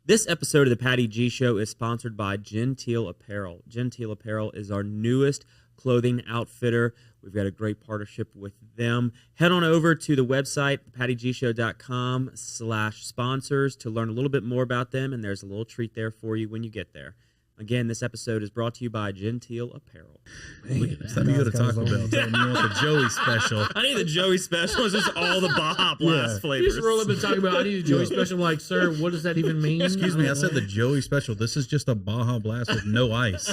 This episode of the Patty G Show is sponsored by Genteel Apparel. Genteel Apparel is our newest clothing outfitter. We've got a great partnership with them. Head on over to the website, pattygshow.com/sponsors to learn a little bit more about them, and there's a little treat there for you when you get there. Again, this episode is brought to you by Genteel Apparel. It's time to go to Taco Bell. Tell them you want the Joey special. I need the Joey special. It's just all the Baja Blast flavors. You just roll up and talk about, I need a Joey special. I'm like, sir, what does that even mean? Excuse me, I said the Joey special. This is just a Baja Blast with no ice.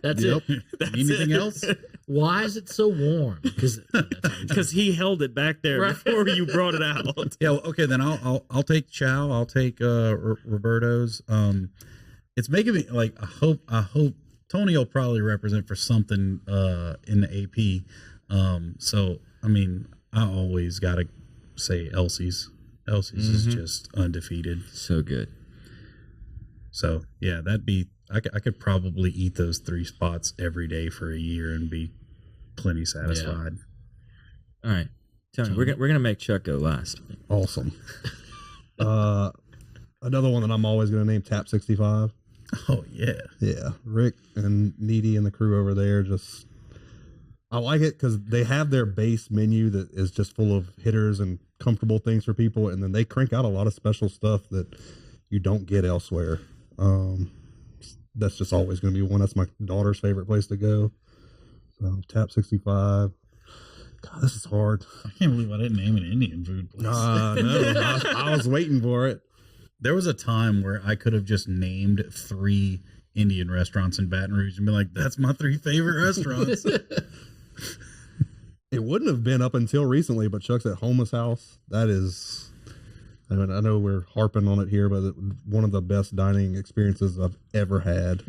That's it. Anything else? Why is it so warm? Because he held it back there before you brought it out. Yeah. Well, okay, then I'll take Chow. I'll take Roberto's. It's making me like I hope Tony will probably represent for something in the AP. So I mean, I always gotta say Elsie's. Elsie's is just undefeated. So good. So yeah, that'd be I could probably eat those 3 spots every day for a year and be plenty satisfied. Yeah. All right, Tony, we're gonna make Chuck go last. Awesome. Another one that I'm always going to name, Tap 65. Oh yeah. Yeah, Rick and Needy and the crew over there just, I like it because they have their base menu that is just full of hitters and comfortable things for people, and then they crank out a lot of special stuff that you don't get elsewhere. That's just always going to be one. That's my daughter's favorite place to go. So Tap 65. God, this is hard. I can't believe I didn't name an Indian food place. No, I was waiting for it. There was a time where I could have just named 3 Indian restaurants in Baton Rouge and be like, that's my 3 favorite restaurants. It wouldn't have been up until recently, but Chuck's at Homeless House. That is, I mean, I know we're harping on it here, but one of the best dining experiences I've ever had.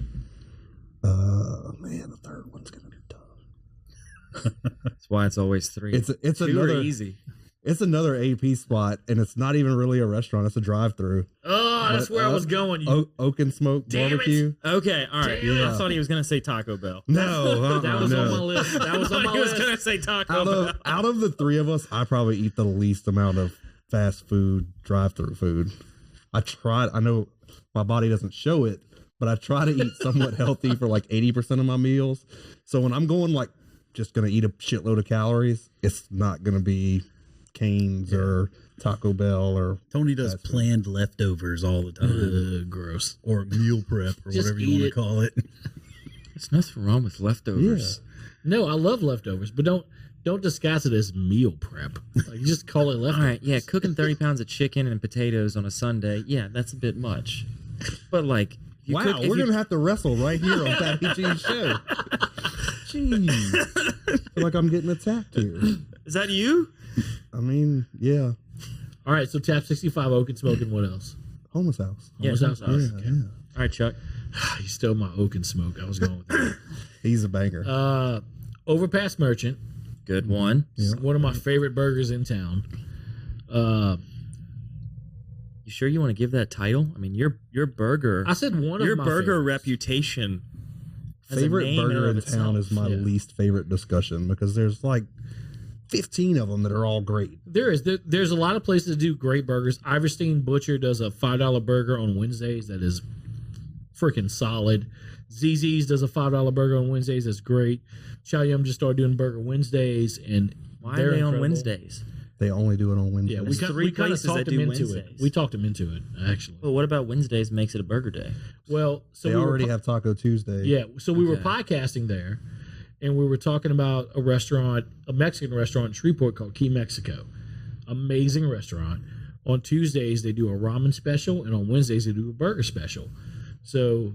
Man, the third one's going to be tough. That's why it's always 3. It's 2 another are easy. It's another AP spot, and it's not even really a restaurant. It's a drive-through. Oh, that's where I was going. Oak and Smoke Barbecue. Okay, all right. Yeah. I thought he was going to say Taco Bell. No, that was on my list. That was on my He was list. going to say Taco Bell. Out of the 3 of us, I probably eat the least amount of fast food, drive-through food. I know my body doesn't show it, but I try to eat somewhat healthy for like 80% of my meals. So when I'm going like just going to eat a shitload of calories, it's not going to be Cane's or Taco Bell or Tony does planned leftovers all the time. Gross. Or meal prep or Just whatever you want to call it. There's nothing wrong with leftovers. No, I love leftovers, but don't disguise it as meal prep. Like, you just call it leftovers. All right, yeah, cooking 30 pounds of chicken and potatoes on a Sunday, yeah, that's a bit much. But like, wow, we're going to have to wrestle right here on Patty G's show. Jeez. I feel like I'm getting attacked here. Is that you? I mean, yeah. All right, so Tap 65, Oak and Smoke, and what else? Homeless House. Homeless House. Yeah, Okay. yeah. All right, Chuck. You stole my Oak and Smoke. I was going with that. He's a banger. Overpass Merchant. Good one. One of my favorite burgers in town. You sure you want to give that title? I mean, your burger. I said one of your my burger favorites. reputation. as a Favorite name burger in of town itself. is my Yeah. least favorite discussion because there's like 15 of them that are all great. There's a lot of places that do great burgers. Iverstein Butcher does a $5 burger on Wednesdays that is freaking solid. ZZ's does a $5 burger on Wednesdays that's great. Chow Yum just started doing Burger Wednesdays, and Why they're are they on incredible. Wednesdays? They only do it on Wednesday. Yeah, There's we 3 kind of places that talked do him into it. Wednesdays. We talked him into it, actually. Well, what about Wednesdays makes it a burger day? Well, so They we already were, have Taco Tuesday. yeah. So we were Okay. podcasting there, and we were talking about a restaurant, a Mexican restaurant in Shreveport called Key Mexico. Amazing restaurant. On Tuesdays they do a ramen special, and on Wednesdays they do a burger special. So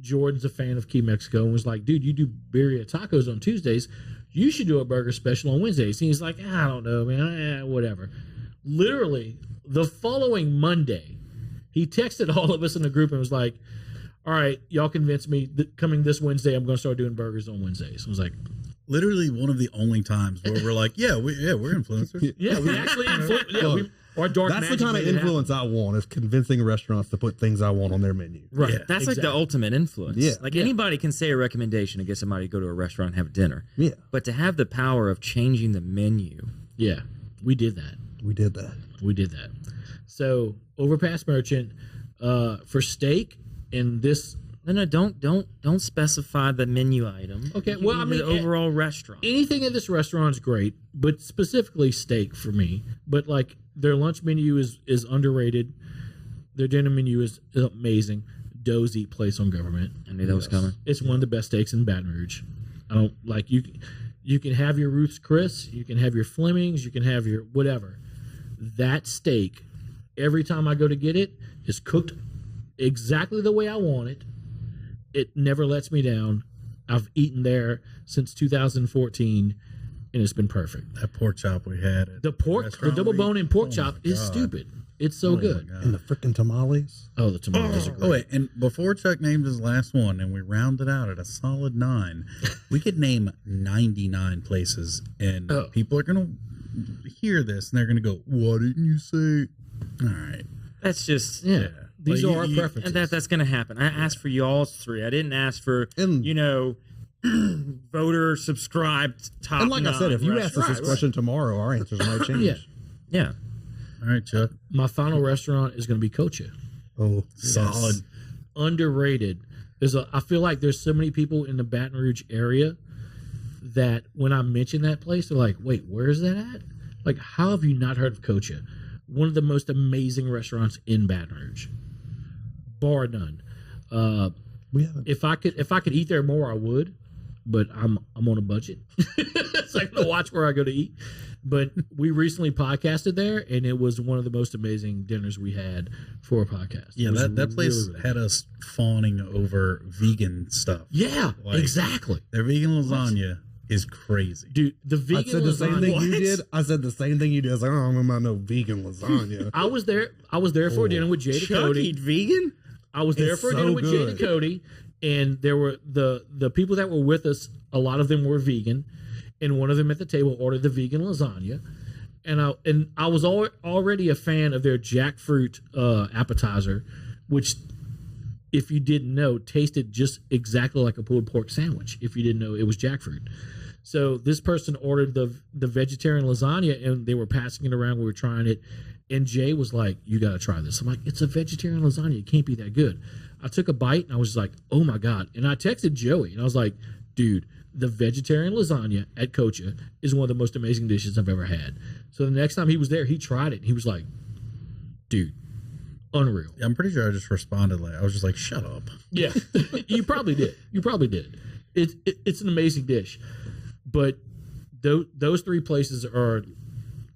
Jordan's a fan of Key Mexico and was like, "Dude, you do birria tacos on Tuesdays. You should do a burger special on Wednesdays." And he's like, "I don't know, man. Whatever." Literally, the following Monday, he texted all of us in the group and was like, "All right, y'all convinced me. Coming this Wednesday, I'm going to start doing burgers on Wednesdays." I was like, Literally one of the only times where we're like, we're influencers. "Yeah, we actually our dark That's the magic kind of made it influence I want, is convincing restaurants to put things I want on their menu. happen." Right. Yeah. That's like the exactly. ultimate influence. Yeah. Like anybody can say a recommendation to get somebody to go to a restaurant and have dinner. Yeah, But to have the power of changing the menu. Yeah, we did that. we did that. We did that. So Overpass Merchant for steak in this. No, don't specify the menu item. Okay, You well, mean I mean, the overall restaurant. Anything in this restaurant is great, but specifically steak for me. But like their lunch menu is underrated. Their dinner menu is amazing. Doe's Eat Place on Government. I knew that was coming. It's one of the best steaks in Baton Rouge. I don't like you. You can have your Ruth's Chris. You can have your Fleming's. You can have your whatever. That steak, every time I go to get it, is cooked exactly the way I want it. It never lets me down. I've eaten there since 2014, and it's been perfect. That pork chop we had. At The pork, the restaurant double we- bone and pork oh chop my is God. stupid. It's so Oh my good. God. And the freaking tamales. Oh, the tomatoes are great. Oh wait, and before Chuck named his last one, and we rounded out at a solid 9, we could name 99 places, and Oh. people are gonna hear this and they're gonna go, "Why didn't you say?" All right, That's just Yeah. These Like, are our you- preferences. and that's going to happen. I asked for y'all's 3. I didn't ask for And- voter subscribed top. And like I said, if you ask us this Right. question tomorrow, our answers might change. Yeah. yeah. all right, Chuck. My final restaurant is going to be Kocha. Oh, Solid. Underrated. I feel like there's so many people in the Baton Rouge area that when I mention that place, they're like, wait, where is that at? Like, how have you not heard of Cocha? One of the most amazing restaurants in Baton Rouge, bar none. We haven't. If I could eat there more, I would, but I'm on a budget, so I gotta watch where I go to eat. But we recently podcasted there, and it was one of the most amazing dinners we had for a podcast. Yeah, that place had us fawning over vegan stuff. Yeah, Like, exactly. Their vegan lasagna is crazy. Dude, the vegan I said the same lasagna- thing you did. I said the same thing you did. I was like, I don't know about no vegan lasagna. I was there for a dinner with Jay Chuck Cody. eat vegan? I was there It's for a so dinner with good. Jay Cody, and there were the people that were with us. A lot of them were vegan, and one of them at the table ordered the vegan lasagna, and I was already a fan of their jackfruit appetizer, which, if you didn't know, tasted just exactly like a pulled pork sandwich. If you didn't know, it was jackfruit. So this person ordered the vegetarian lasagna, and they were passing it around. We were trying it, and Jay was like, "You got to try this." I'm like, "It's a vegetarian lasagna. It can't be that good." I took a bite, and I was like, "Oh my god!" And I texted Joey, and I was like, "Dude, the vegetarian lasagna at Cocha is one of the most amazing dishes I've ever had." So the next time he was there, he tried it, and he was like, "Dude, unreal." I'm pretty sure I just responded like I was just like, "Shut up." Yeah, you probably did. You probably did. It's an amazing dish, but those three places are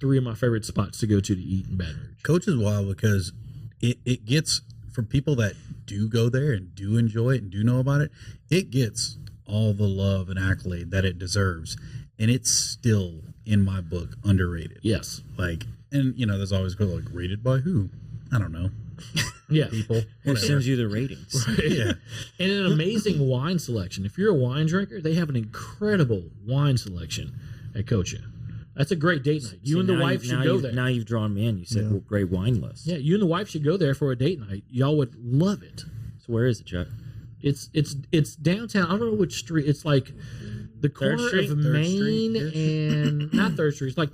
three of my favorite spots to go to eat in Baton Rouge. Coach is wild because it gets, for people that do go there and do enjoy it and do know about it, it gets all the love and accolade that it deserves, and it's still, in my book, underrated. Yes. Like, and there's always go like, rated by who? I don't know. Yeah. People. Who Whatever. sends you the ratings? Yeah. And an amazing wine selection. If you're a wine drinker, they have an incredible wine selection at Cocha. That's a great date night. You and the wife should go there. Now you've drawn me in. You said, well, great wine list. Yeah, you and the wife should go there for a date night. Y'all would love it. So where is it, Chuck? It's downtown. I don't know which street. It's like the corner Street? of Third Main and not Third Street. It's like,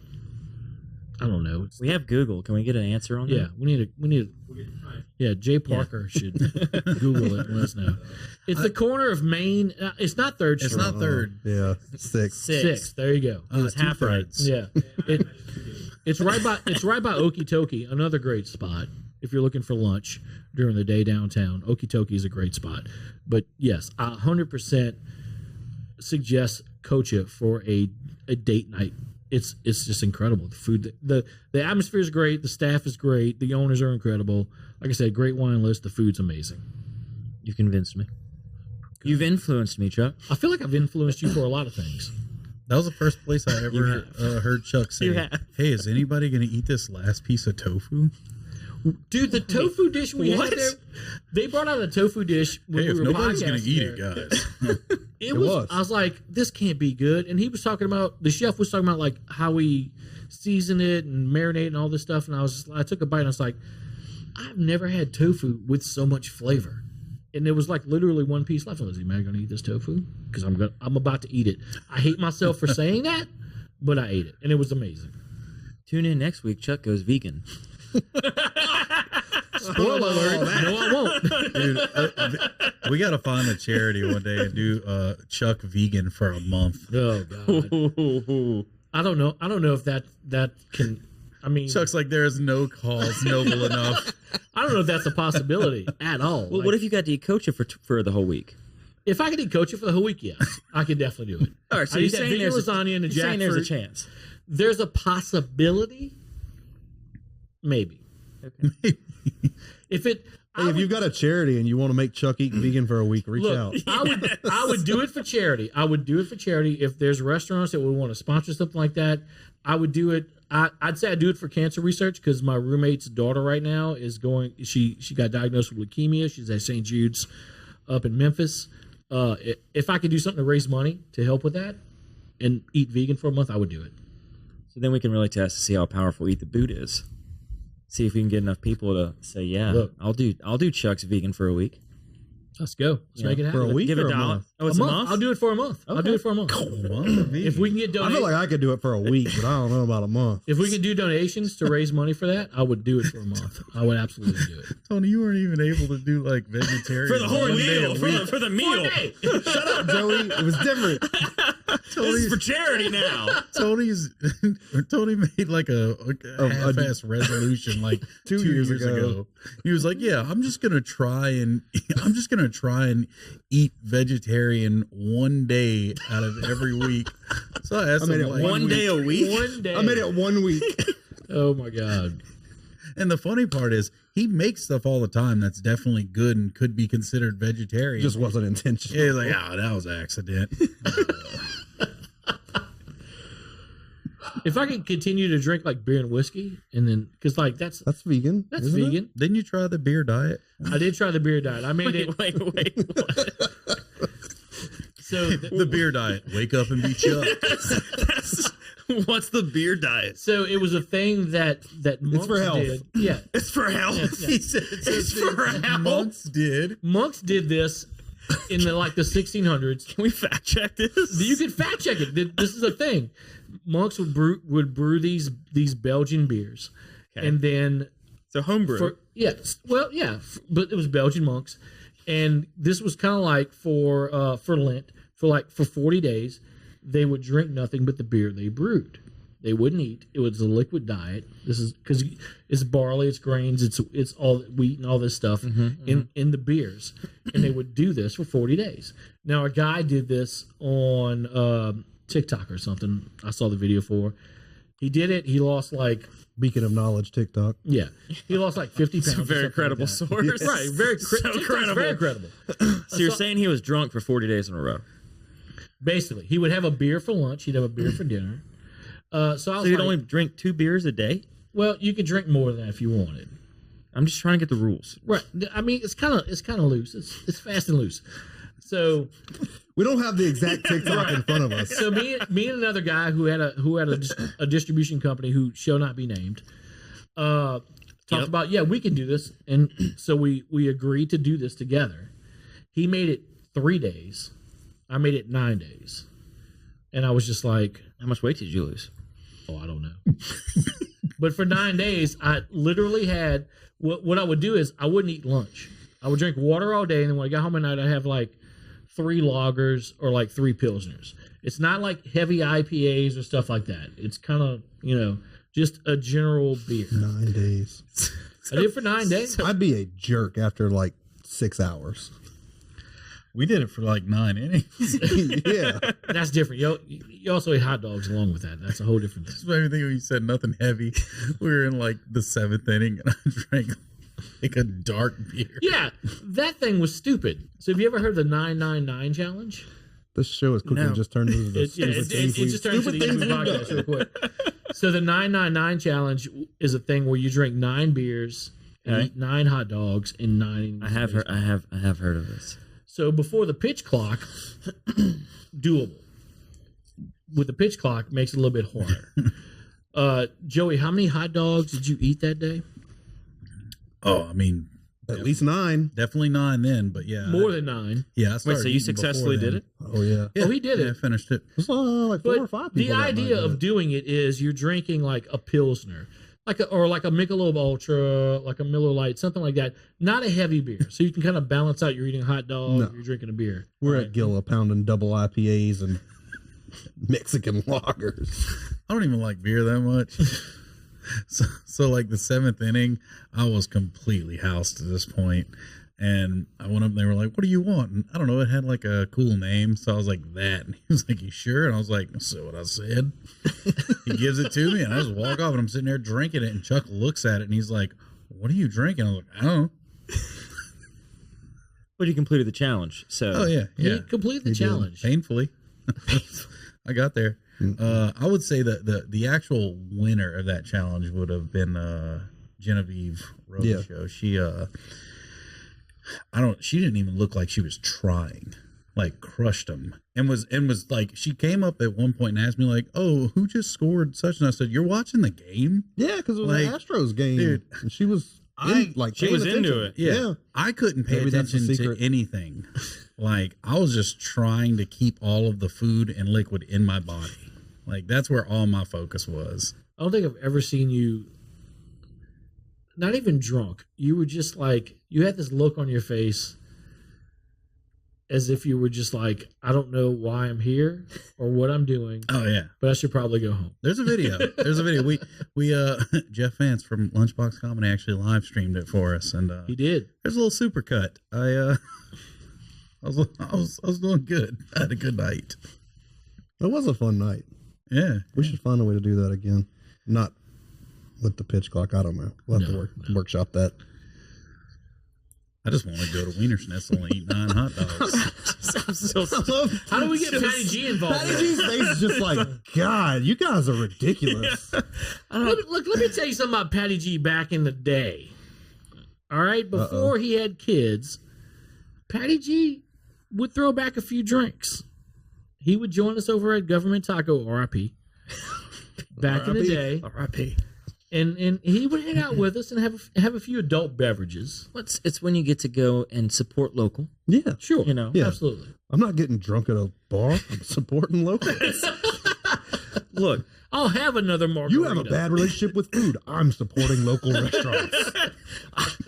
I don't know. It's, We have Google. Can we get an answer on that? yeah, we need yeah, Jay Parker should Google it and let us know. It's the corner of Main. It's not Third Street. It's not third. Yeah, six. Sixth. There you go. It was Two half thirds. Yeah, it's right by Okie Tokie, another great spot if you're looking for lunch during the day downtown. Okie Tokie is a great spot. But yes, I 100% suggest Cocha for a date night. It's just incredible. The food, the atmosphere is great. The staff is great. The owners are incredible. Like I said, great wine list. The food's amazing. You've convinced me. You've influenced me, Chuck. I feel like I've influenced you for a lot of things. That was the first place I ever heard Chuck say, You have. "Hey, is anybody going to eat this last piece of tofu?" Dude, the tofu dish we had there, they brought out a tofu dish when Hey, if we were nobody's going to podcasting eat there. it, guys. It was. I was like, this can't be good. And he was talking about, the chef was talking about like how we season it and marinate and all this stuff. And I took a bite and I was like, I've never had tofu with so much flavor. And there was like literally one piece left. I was like, am I going to eat this tofu? Because I'm about to eat it. I hate myself for saying that, but I ate it and it was amazing. Tune in next week. Chuck goes vegan. Spoiler alert! No, I won't. Dude, we got to find a charity one day and do Chuck vegan for a month. Oh God! I don't know. I don't know if that can. I mean, Chuck's like, there is no cause noble enough. I don't know if that's a possibility at all. Well, what if you got to eat Cocha for the whole week? If I could eat Cocha for the whole week? Yes, I could definitely do it. All right, so I you're eat that saying vegan there's lasagna and a you're saying there's a jackfruit. chance. There's a possibility, maybe. Okay. If it, Hey, if you've got a charity and you want to make Chuck eat vegan for a week, reach out. look, I would do it for charity. I would do it for charity. If there's restaurants that would want to sponsor something like that, I would do it. I'd say I'd do it for cancer research because my roommate's daughter right now is going. She got diagnosed with leukemia. She's at St. Jude's up in Memphis. If I could do something to raise money to help with that and eat vegan for a month, I would do it. So then we can really test to see how powerful Eat the Boot is. See if we can get enough people to say, yeah, Look. I'll do Chuck's vegan for a week. Let's go. Let's make it happen. For a week Give or a a dollar. month? Oh, it's a month. I'll do it for a month. I'll do it for a month. If we can get I donations, feel like I could do it for a week, but I don't know about a month. if we could do donations to raise money for that, I would do it for a month. I would absolutely do it. Tony, you weren't even able to do like vegetarian For the whole one day meal. a For week. the meal. Shut up, Joey. It was different. This is for charity now. Tony made like a half-ass resolution like 2 2 years years ago. ago. He was like, "Yeah, I'm just gonna try and eat vegetarian one day out of every week." So I asked made him it like, One day a week. One day. I made it 1 week. Oh my god. and the funny part is he makes stuff all the time that's definitely good and could be considered vegetarian. Just wasn't intentional. yeah, he's like, that was an accident. If I could continue to drink like beer and whiskey, and then because like that's vegan. isn't it? vegan. Didn't you try the beer diet? I did try the beer diet. I made it. Wait. So The beer diet. Wake up and be Chuck. What's the beer diet? so it was a thing that monks for health. did. Yeah, It's for health. He said It's for health. monks did. monks did this in the 1600s. Can we fact check this? You can fact check it. This is a thing. Monks would brew these Belgian beers, Okay. and then So homebrew. but it was Belgian monks, and this was kind of like for Lent for 40 days, they would drink nothing but the beer they brewed. They wouldn't eat. It was a liquid diet. This is because it's barley, it's grains, it's all wheat and all this stuff in the beers, and they would do this for 40 days. Now a guy did this on TikTok or something. I saw the video for. He did it. He lost Beacon of Knowledge TikTok. he lost 50 pounds. It's a very or something credible like that. source. Right, very So credible. Very credible. So you're saying he was drunk for 40 days in a row? Basically, he would have a beer for lunch. He'd have a beer for dinner. So I was So you'd only drink 2 beers a day? well, you could drink more than that if you wanted. I'm just trying to get the rules. Right. I mean, it's kind of loose. It's fast and loose. So We don't have the exact TikTok in front of us. so me and another guy who had a distribution company who shall not be named talked about we can do this, and so we agreed to do this together. He made it 3 days. I made it 9 days, and I was just like, How much weight did you lose? oh, I don't know. But for 9 days, I literally had what I would do is I wouldn't eat lunch. I would drink water all day, and then when I got home at night, I'd have 3 lagers or 3 pilsners. It's not like heavy IPAs or stuff like that. It's kind of just a general beer. 9 days. I did it for 9 days. I'd be a jerk after 6 hours. We did it for 9 innings. Yeah. That's different. You also eat hot dogs along with that. That's a whole different thing. That's what I think when you said nothing heavy. We were in the 7th inning and I drank a dark beer. Yeah, that thing was stupid. So have you ever heard the 999 challenge? This show is quickly just turned into the It just turned into the YouTube podcast real quick. So the 999 challenge is a thing where you drink 9 beers and eat 9 hot dogs in 9. I have heard of this. So before the pitch clock, doable. With the pitch clock, makes it a little bit harder. Joey, how many hot dogs did you eat that day? Oh, I mean, at least 9. definitely 9 then, but yeah. More than 9. Yeah. I Wait, started so you eating successfully before did it? Oh, yeah. Yeah. Oh, he did it. Yeah, I finished it. There's like 4 or 5 the people. that idea might do of it. doing it is you're drinking a Pilsner, or a Michelob Ultra, a Miller Lite, something like that. Not a heavy beer, so you can kind of balance out. You're eating a hot dog, No. you're drinking a beer. We're at Gilla pounding double IPAs and Mexican lagers. I don't even like beer that much. So the 7th inning, I was completely housed at this point. And I went up and they were like, what do you want? And I don't know, it had a cool name. So I was like, that. And he was like, you sure? And I was like, that's what I said. He gives it to me and I just walk off and I'm sitting there drinking it. And Chuck looks at it and he's like, what are you drinking? I was like, I don't know. But you completed the challenge. So Oh, yeah. Yeah. He completed the challenge. Painfully. I got there. I would say that the actual winner of that challenge would have been Genevieve Robichaud. She didn't even look like she was trying. Crushed them and was she came up at one point and asked me oh, who just scored such, and I said, you're watching the game? Yeah, because it was an Astros game. Dude. And she was she was into it. Yeah. I couldn't pay Maybe that's the attention to secret. anything. Like, I was just trying to keep all of the food and liquid in my body. Like, that's where all my focus was. I don't think I've ever seen you not even drunk. You were just like, you had this look on your face as if you were just like, I don't know why I'm here or what I'm doing, Oh, yeah. but I should probably go home. There's a video. We Jeff Vance from Lunchbox Comedy actually live streamed it for us, and He did. there's a little super cut. I was doing good. I had a good night. It was a fun night. Yeah. We should find a way to do that again. Not with the pitch clock. I don't know. We'll have to workshop that. I just want to go to Wiener Schnitzel and eat 9 hot dogs. How do we get Patty G involved? Patty G's face is just like, God, you guys are ridiculous. Let me tell you something about Patty G back in the day. All right? Before he had kids, Patty G would throw back a few drinks. He would join us over at Government Taco, RIP, back in the day. RIP. And he would hang out with us and have a few adult beverages. It's when you get to go and support local. Yeah. Sure. You know. Yeah. Absolutely. I'm not getting drunk at a bar. I'm supporting local. Look, I'll have another margarita. You have a bad relationship with food. I'm supporting local restaurants.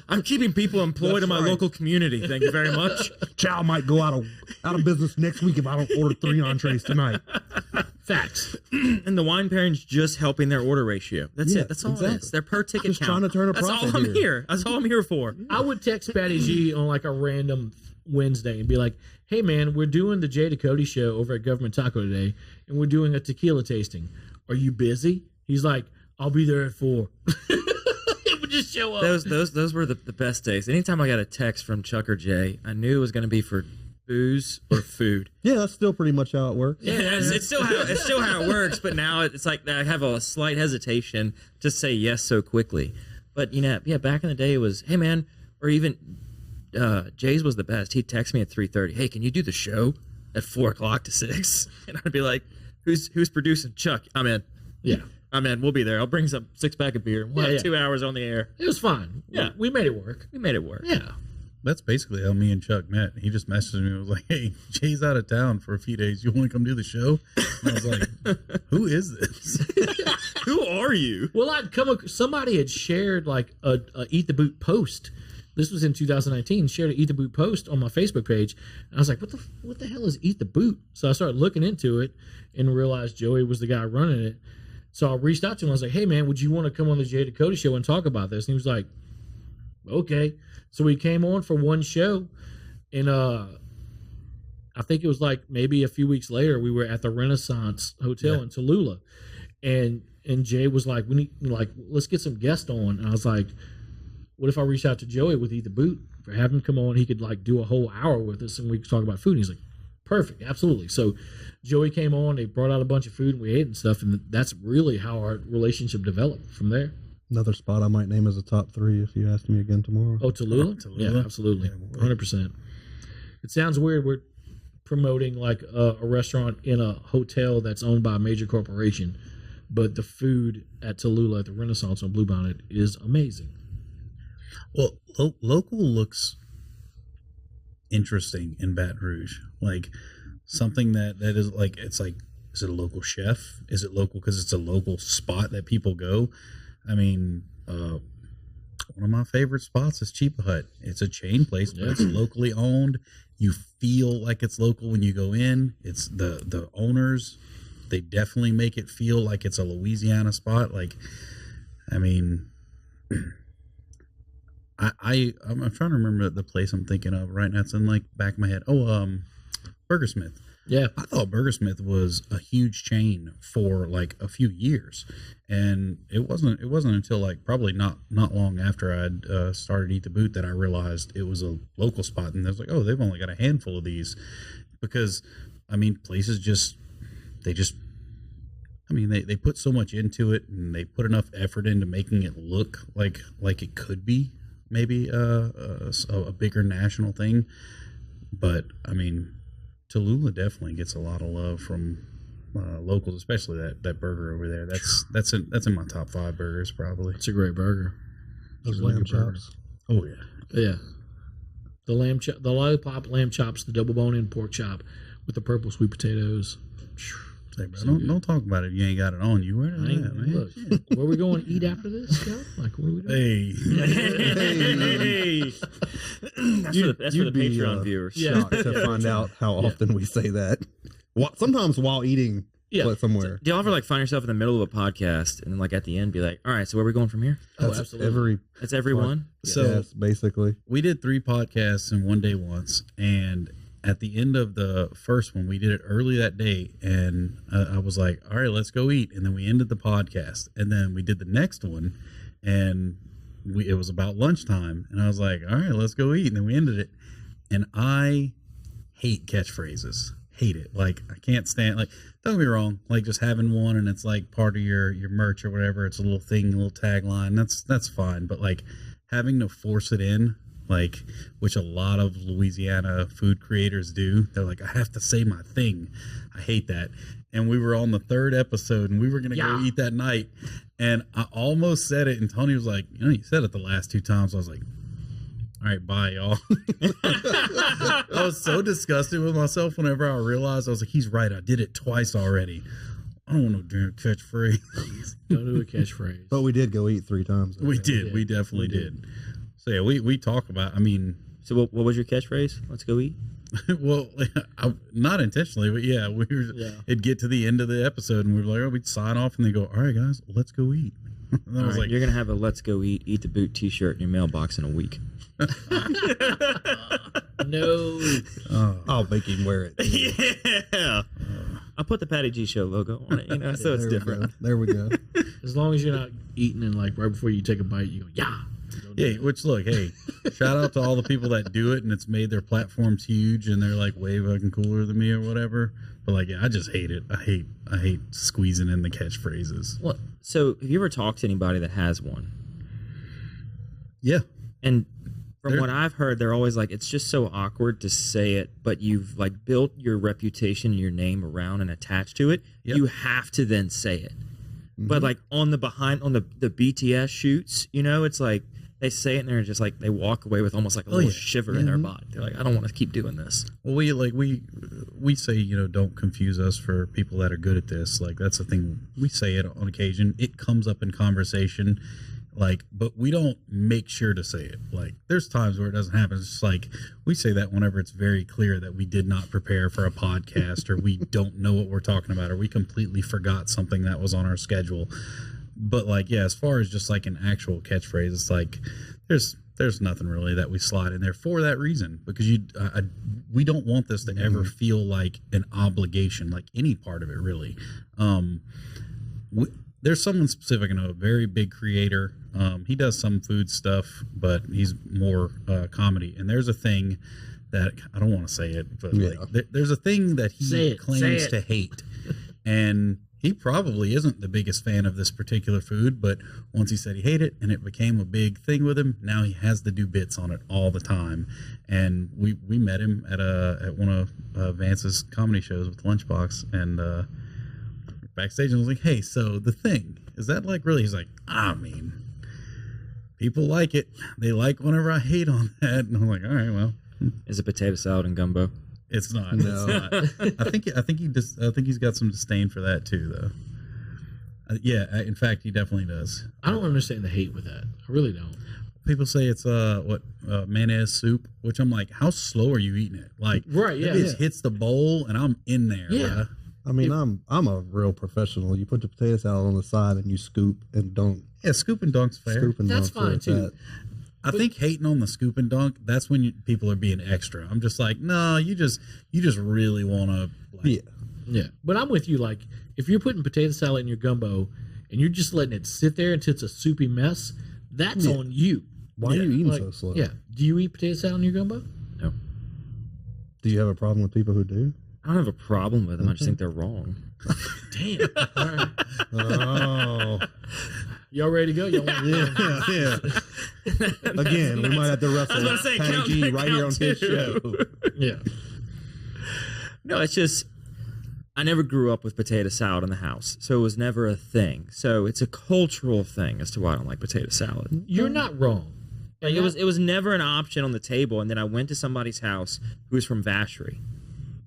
I'm keeping people employed in my local community. Thank you very much. Chow might go out of business next week if I don't order 3 entrees tonight. Facts. And the wine pairing's just helping their order ratio. That's Yeah, it. That's all it exactly. is. Their per ticket Just count. trying to turn a That's profit all I'm here. here. That's all I'm here for. I would text Patty G on like a random Wednesday and be like, hey man, we're doing the Jay Cody show over at Government Taco today, and we're doing a tequila tasting. Are you busy? He's like, I'll be there at 4. It would just show up. Those were the best days. Anytime I got a text from Chuck or Jay, I knew it was going to be for booze or food. Yeah, that's still pretty much how it works. Yeah, it's still how it works. But now it's like I have a slight hesitation to say yes so quickly. But back in the day it was, hey man, or even Jay's was the best. He'd text me at 3:30. Hey, can you do the show at 4:00 to 6? And I'd be like, who's producing? Chuck. I'm in. Yeah. I'm in. We'll be there. I'll bring some 6-pack of beer. We'll have 2 hours on the air. It was fine. Yeah. We made it work. We made it work. Yeah. That's basically how me and Chuck met. He just messaged me and was like, hey, Jay's out of town for a few days. You want to come do the show? And I was like, who is this? Who are you? Well, somebody had shared like a Eat the Boot post. This was in 2019. Shared an Eat the Boot post on my Facebook page, and I was like, "What the hell is Eat the Boot?" So I started looking into it and realized Joey was the guy running it. So I reached out to him. I was like, "Hey man, would you want to come on the Jay Cody show and talk about this?" And he was like, "Okay." So we came on for one show, and I think it was like maybe a few weeks later, we were at the Renaissance Hotel in Tallulah, and Jay was like, "We need let's get some guests on." And I was like, what if I reached out to Joey with Eat the Boot for have him come on? He could like do a whole hour with us and we could talk about food. And he's like, perfect, absolutely. So Joey came on, they brought out a bunch of food and we ate and stuff. And that's really how our relationship developed from there. Another spot I might name as a top 3 if you ask me again tomorrow. Oh, Tallulah? Tallulah? Yeah, absolutely. 100%. It sounds weird. We're promoting like a restaurant in a hotel that's owned by a major corporation. But the food at Tallulah at the Renaissance on Bluebonnet is amazing. Well, local looks interesting in Baton Rouge. Like something that is like, it's like, is it a local chef? Is it local because it's a local spot that people go? I mean, one of my favorite spots is Cheepa Hut. It's a chain place, but it's locally owned. You feel like it's local when you go in. It's the owners. They definitely make it feel like it's a Louisiana spot. Like, I mean, I'm trying to remember the place I'm thinking of right now. It's in like back of my head. Burgersmith. Yeah. I thought Burgersmith was a huge chain for like a few years, and it wasn't until like probably not long after I'd started Eat the Boot that I realized it was a local spot, and I was like, oh, they've only got a handful of these, because I mean places they put so much into it, and they put enough effort into making it look like it could be maybe a bigger national thing. But I mean, Tallulah definitely gets a lot of love from locals, especially that burger over there. That's in my top 5 burgers probably. It's a great burger. Those Like lamb a burger. chops. Oh yeah. Yeah. The lamb chop, the lollipop lamb chops, the double bone in pork chop with the purple sweet potatoes. Say, bro, don't talk about it if you ain't got it on you. Where I ain't, that, man? look, where we going to eat after this, Scott? Like, what are we doing? Hey. That's for the You'd be, Patreon viewers. shocked to find out how often we say that. Sometimes while eating somewhere. Do y'all ever like find yourself in the middle of a podcast and then like at the end be like, all right, so where are we going from here? Oh, absolutely. That's everyone? So Yes, basically. we did 3 podcasts in one day once, and at the end of the first one, we did it early that day, and I was like, all right, let's go eat. And then we ended the podcast, and then we did the next one, and it was about lunchtime, and I was like, all right, let's go eat. And then we ended it, and I hate catchphrases. Hate it. Like, I can't stand, like, don't get me wrong, like just having one and it's like part of your merch or whatever, it's a little thing, a little tagline, that's fine. But like having to force it in, like, which a lot of Louisiana food creators do, they're like, I have to say my thing. I hate that. And we were on the 3rd episode and we were going to go eat that night. And I almost said it. And Tony was like, you know, you said it the last 2 times. I was like, all right, bye, y'all. I was so disgusted with myself whenever I realized, I was like, he's right. I did it twice already. I don't want to do a catchphrase. Don't do a catchphrase. But we did go eat 3 times. We did. We definitely did. So, yeah, we talk about, I mean. So what was your catchphrase? Let's go eat? Well, not intentionally, but yeah, it'd get to the end of the episode and we were like, oh, we'd sign off and they go, all right, guys, let's go eat. And I was like, you're going to have a Let's Go Eat the Boot t-shirt in your mailbox in a week. No. I'll make him wear it. Yeah. I'll put the Patty G Show logo on it, you know, so it's different. There we go. As long as you're not eating and like right before you take a bite, you go, yeah. Yeah, which look, hey, shout out to all the people that do it and it's made their platforms huge and they're like way fucking cooler than me or whatever. But like, yeah, I just hate it. I hate squeezing in the catchphrases. Well, so have you ever talked to anybody that has one? Yeah. And from what I've heard, they're always like, it's just so awkward to say it, but you've like built your reputation and your name around and attached to it. Yep. You have to then say it. Mm-hmm. But like on the BTS shoots, you know, it's like they say it and they're just like, they walk away with almost like a little shiver in their body. They're like, I don't want to keep doing this. Well, we say, you know, don't confuse us for people that are good at this. Like, that's the thing. We say it on occasion. It comes up in conversation. Like, but we don't make sure to say it. Like, there's times where it doesn't happen. It's just like, we say that whenever it's very clear that we did not prepare for a podcast or we don't know what we're talking about or we completely forgot something that was on our schedule. But like, yeah, as far as just like an actual catchphrase, it's like, there's nothing really that we slide in there for that reason, because we don't want this to ever feel like an obligation, like any part of it really. There's someone specific, I know, a very big creator. He does some food stuff, but he's more comedy. And there's a thing that, I don't want to say it, but like, there's a thing that he claims to hate. And he probably isn't the biggest fan of this particular food, but once he said he hated it and it became a big thing with him, now he has to do bits on it all the time. And we met him at one of Vance's comedy shows with Lunchbox, and backstage, and I was like, hey, so the thing, is that like really? He's like, I mean, people like it. They like whenever I hate on that. And I'm like, all right, well. Is it potato salad and gumbo? It's not. No. It's not. I think he's got some disdain for that too, though. Yeah, in fact, he definitely does. I don't understand the hate with that. I really don't. People say it's mayonnaise soup, which I'm like, how slow are you eating it? Like, right? Yeah, it hits the bowl and I'm in there. Yeah. Right? I mean, I'm a real professional. You put the potato salad on the side and you scoop and dunk. Yeah, scoop and dunk's fair. Scoop and that's dunk fine too. That. I think hating on the scoop and dunk, that's when people are being extra. I'm just like, no, you just really want to. Like, yeah. But I'm with you. Like, if you're putting potato salad in your gumbo and you're just letting it sit there until it's a soupy mess, that's on you. Why are you eating so slow? Yeah. Do you eat potato salad in your gumbo? No. Do you have a problem with people who do? I don't have a problem with them. I just think they're wrong. Damn. All right. Oh. Y'all ready to go? Y'all want Yeah. Again, we might have to wrestle Patty G right here on his show. Yeah. No, it's just, I never grew up with potato salad in the house, so it was never a thing. So it's a cultural thing as to why I don't like potato salad. You're not wrong. Like it was never an option on the table. And then I went to somebody's house who was from Vacherie,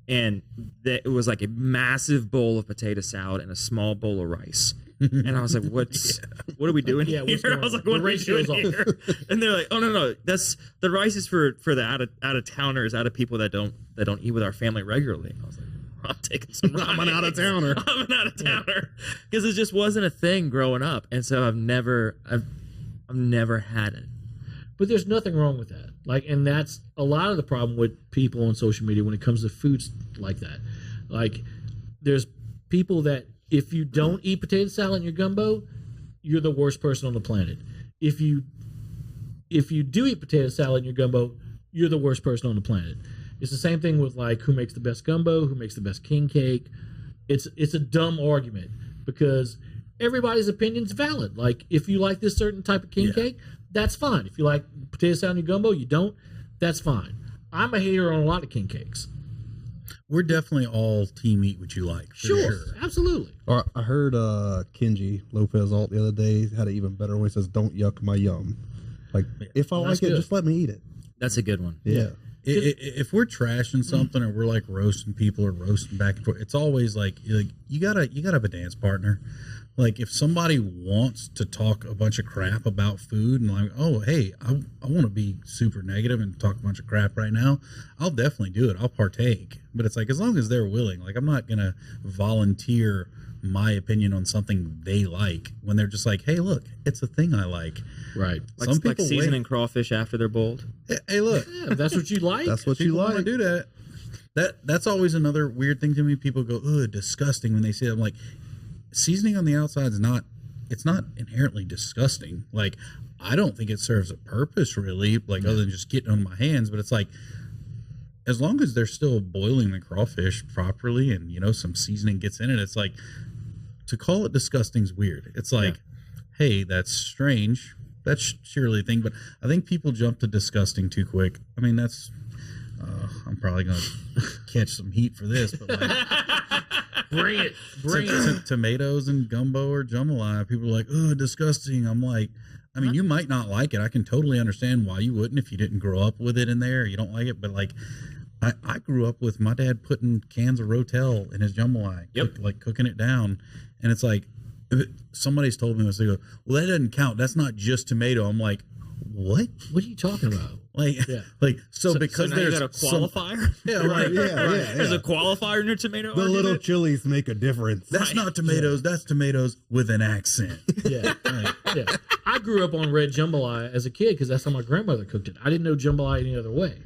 and it was like a massive bowl of potato salad and a small bowl of rice. And I was like, what are we doing here? I was like, what are we doing here? And they're like, oh, no, that's the rice is for the out of towners, out of people that don't eat with our family regularly. I was like, I'm taking some rice. I'm an out of towner. I'm an out of towner. Because it just wasn't a thing growing up. And so I've never had it. But there's nothing wrong with that. Like, and that's a lot of the problem with people on social media when it comes to foods like that. Like, there's people that if you don't eat potato salad in your gumbo, you're the worst person on the planet. If you do eat potato salad in your gumbo, you're the worst person on the planet. It's the same thing with like who makes the best gumbo, who makes the best king cake. It's a dumb argument because everybody's opinion's valid. Like if you like this certain type of king cake, that's fine. If you like potato salad in your gumbo, you don't, that's fine. I'm a hater on a lot of king cakes. We're definitely all team eat what you like. Sure, absolutely. Or I heard Kenji Lopez Alt the other day had an even better one. He says, "Don't yuck my yum." Like if I like it, just let me eat it. That's a good one. Yeah. If we're trashing something or we're like roasting people or roasting back and forth, it's always like you gotta have a dance partner. Like if somebody wants to talk a bunch of crap about food and like, oh hey, I want to be super negative and talk a bunch of crap right now, I'll definitely do it. I'll partake. But it's like as long as they're willing. Like I'm not gonna volunteer my opinion on something they like when they're just like, hey look, it's a thing I like. Right. Like, some people seasoning crawfish after they're boiled. Hey look, Yeah, if that's what you like. That's what you people like. want to do that. That's always another weird thing to me. People go, ugh, disgusting when they say it. I'm like, seasoning on the outside is not inherently disgusting. Like I don't think it serves a purpose really, like other than just getting on my hands. But it's like as long as they're still boiling the crawfish properly and some seasoning gets in it, it's like to call it disgusting is weird. It's like, hey, that's strange. That's surely a thing. But I think people jump to disgusting too quick. I mean, that's I'm probably gonna catch some heat for this, but like. Bring it. Tomatoes and gumbo or jambalaya. People are like, oh, disgusting. I'm like, I mean, you might not like it. I can totally understand why you wouldn't if you didn't grow up with it in there. You don't like it. But like, I grew up with my dad putting cans of Rotel in his jambalaya, cooking it down. And it's like, somebody's told me this. They go, well, that doesn't count. That's not just tomato. I'm like, what? What are you talking about? So because now there's you got a qualifier. There's a qualifier in your tomato. The little chilies make a difference. That's not tomatoes. That's tomatoes with an accent. Yeah. Yeah. I grew up on red jambalaya as a kid because that's how my grandmother cooked it. I didn't know jambalaya any other way.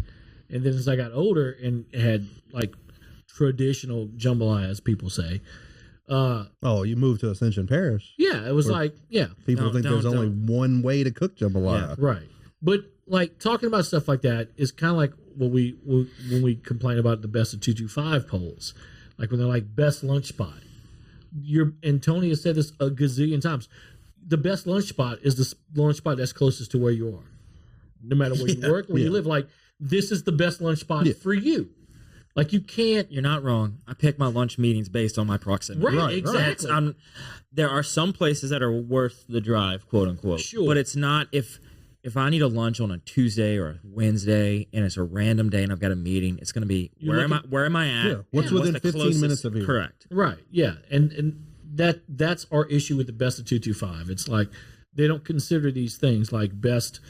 And then as I got older and had like traditional jambalaya, as people say. You moved to Ascension Parish. Yeah, it was People think there's only one way to cook jambalaya. Yeah, right. But like talking about stuff like that is kind of like when we complain about the best of 225 polls, like when they're like best lunch spot. And Tony has said this a gazillion times. The best lunch spot is the lunch spot that's closest to where you are, no matter where you work, where you live. Like this is the best lunch spot for you. Like you can't. You're not wrong. I pick my lunch meetings based on my proximity. Right, exactly. There are some places that are worth the drive, quote unquote. Sure. But it's not if I need a lunch on a Tuesday or a Wednesday and it's a random day and I've got a meeting, it's going to be where am I at? Yeah. What's within 15 minutes of here? Correct. Right. Yeah. And that's our issue with the best of 225. It's like they don't consider these things like best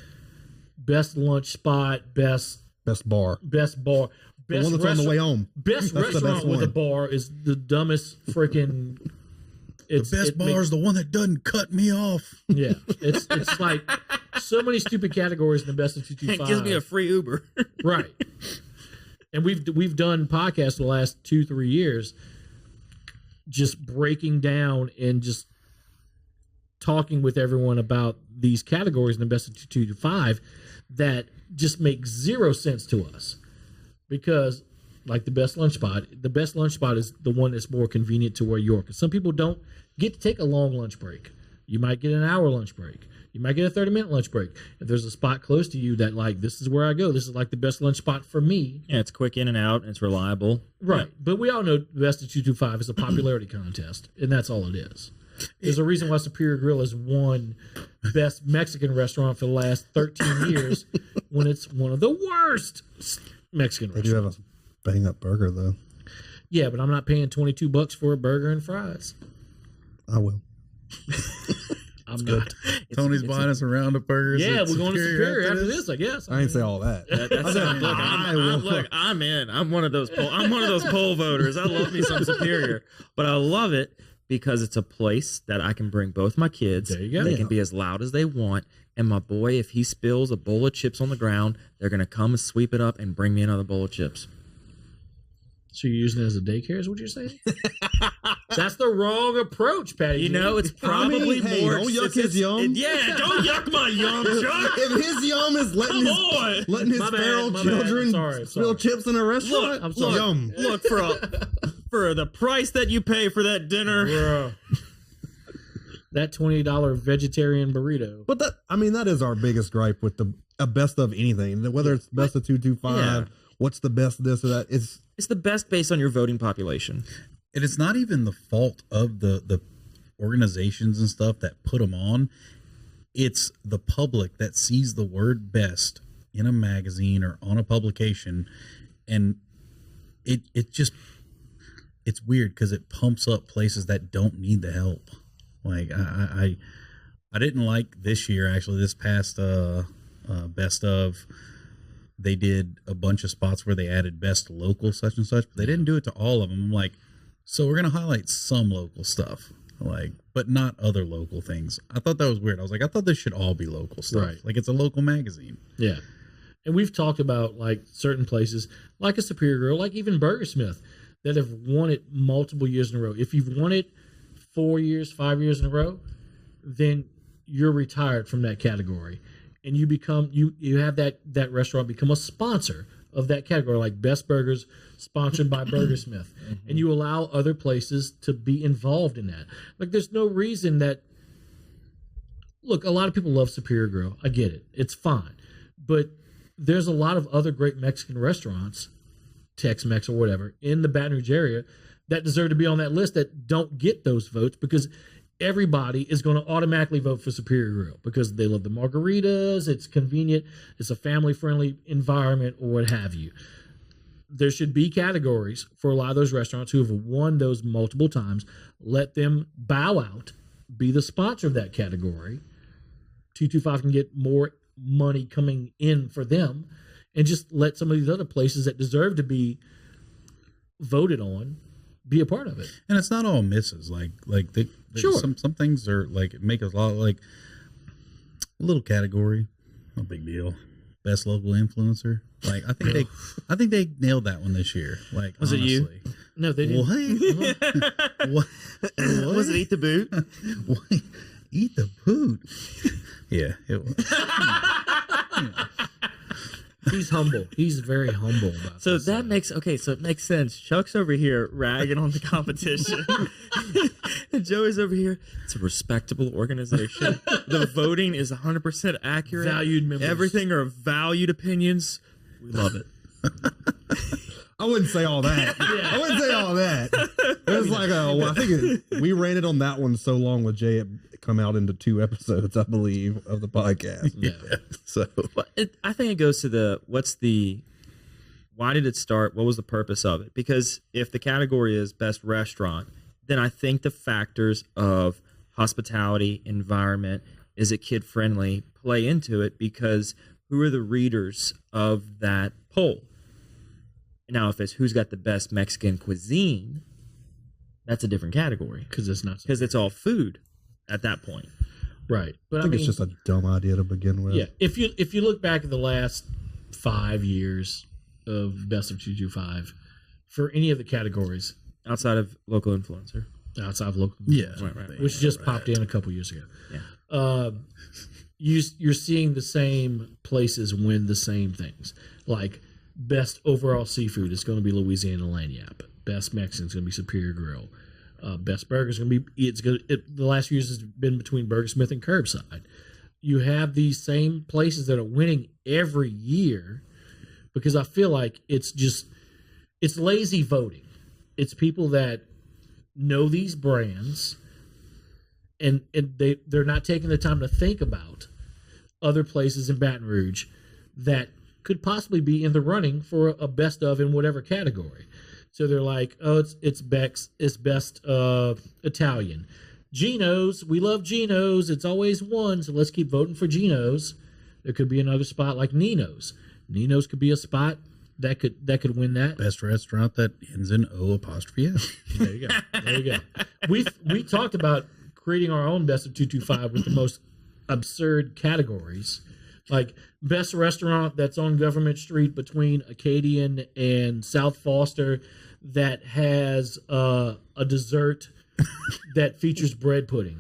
lunch spot, best bar. The one that's on the way home. Best restaurant with a bar is the dumbest freaking. The best bar is the one that doesn't cut me off. Yeah, it's like so many stupid categories in the best of 225. It gives me a free Uber. Right. And we've done podcasts the last 2-3 years, just breaking down and just talking with everyone about these categories in the best of 225 that just make zero sense to us. Because, like the best lunch spot is the one that's more convenient to where you are. Because some people don't get to take a long lunch break. You might get an hour lunch break. You might get a 30-minute lunch break. If there's a spot close to you that, like, this is where I go, this is like the best lunch spot for me. Yeah, it's quick in and out, and it's reliable. Right. Yeah. But we all know the Best of 225 is a popularity contest, and that's all it is. There's a reason why Superior Grill has won Best Mexican Restaurant for the last 13 years when it's one of the worst Mexican restaurants. They do have a bang-up burger, though. Yeah, but I'm not paying $22 for a burger and fries. I will. I'm not. Tony's buying us a round of burgers. Yeah, we're going to Superior after this. this, I guess. I ain't say all that. I'm in. I'm one of those poll voters. I love me some Superior, but I love it because it's a place that I can bring both my kids. There you go. They can be as loud as they want. And my boy, if he spills a bowl of chips on the ground, they're going to come and sweep it up and bring me another bowl of chips. So you're using it as a daycare is what you're saying? That's the wrong approach, Patty. You know, it's probably more. Don't yuck his yum. Yeah, don't yuck my yum, Chuck. If his yum is letting his feral children spill chips in a restaurant, I'm sorry. Yum. Look, for the price that you pay for that dinner. Bruh. That $20 vegetarian burrito. But that is our biggest gripe with the best of anything. Whether it's best of 225, what's the best this or that? It's the best based on your voting population. And it's not even the fault of the organizations and stuff that put them on. It's the public that sees the word best in a magazine or on a publication. And it's weird because it pumps up places that don't need the help. Like I didn't like this year, actually, this past best of, they did a bunch of spots where they added best local such and such, but they didn't do it to all of them. I'm like, so we're going to highlight some local stuff, like, but not other local things. I thought that was weird. I was like, I thought this should all be local stuff. Right. Like, it's a local magazine. Yeah. And we've talked about, like, certain places, like a Superior Grill, like even Burgersmith, that have won it multiple years in a row. If you've won it 4 years, 5 years in a row, then you're retired from that category. And you become you have that restaurant become a sponsor of that category, like Best Burgers, sponsored by Burgersmith. And you allow other places to be involved in that. Like, there's no reason that, look, a lot of people love Superior Grill. I get it. It's fine. But there's a lot of other great Mexican restaurants, Tex-Mex or whatever, in the Baton Rouge area that deserve to be on that list that don't get those votes because everybody is going to automatically vote for Superior Grill because they love the margaritas, it's convenient, it's a family-friendly environment, or what have you. There should be categories for a lot of those restaurants who have won those multiple times. Let them bow out, be the sponsor of that category. 225 can get more money coming in for them, and just let some of these other places that deserve to be voted on be a part of it. And it's not all misses. Like sure. Some things are like make us a lot, like a little category, no big deal. Best local influencer. Like I think they nailed that one this year. Like, was honestly. it you? No, they didn't. What? Was it Eat the Boot? What? Eat the boot. Yeah, it was. He's humble. He's very humble about So this. that makes so it makes sense. Chuck's over here ragging on the competition. And Joey's over here. It's a respectable organization. The voting is 100% accurate. Valued members. Everything are valued opinions. We love it. I wouldn't say all that. I wouldn't say all that. It was like, I think we ran it on that one so long with Jay. It come out into 2 episodes, I believe, of the podcast. Yeah. So I think it goes to why did it start? What was the purpose of it? Because if the category is best restaurant, then I think the factors of hospitality, environment, is it kid friendly, play into it, because who are the readers of that poll? Now, if it's who's got the best Mexican cuisine, that's a different category because it's all food at that point. Right. But I think it's just a dumb idea to begin with. Yeah. If you look back at the last 5 years of Best of 225 for any of the categories outside of local influencer, right. Which just popped in a couple years ago. Yeah. You're seeing the same places win the same things. Like best overall seafood is going to be Louisiana Lanyap. Best Mexican is going to be Superior Grill. Best Burger is going to be. The last few years has been between Burgersmith and Curbside. You have these same places that are winning every year because I feel like it's lazy voting. It's people that know these brands and they're not taking the time to think about other places in Baton Rouge that could possibly be in the running for a best of in whatever category. So they're like, oh, it's Beck's, it's best Italian. Geno's, we love Geno's. It's always one, so let's keep voting for Geno's. There could be another spot like Nino's. Nino's could be a spot that could win that. Best restaurant that ends in O''S. There you go. There you go. We talked about creating our own best of 225 with the most absurd categories, like best restaurant that's on Government Street between Acadian and South Foster that has a dessert that features bread pudding.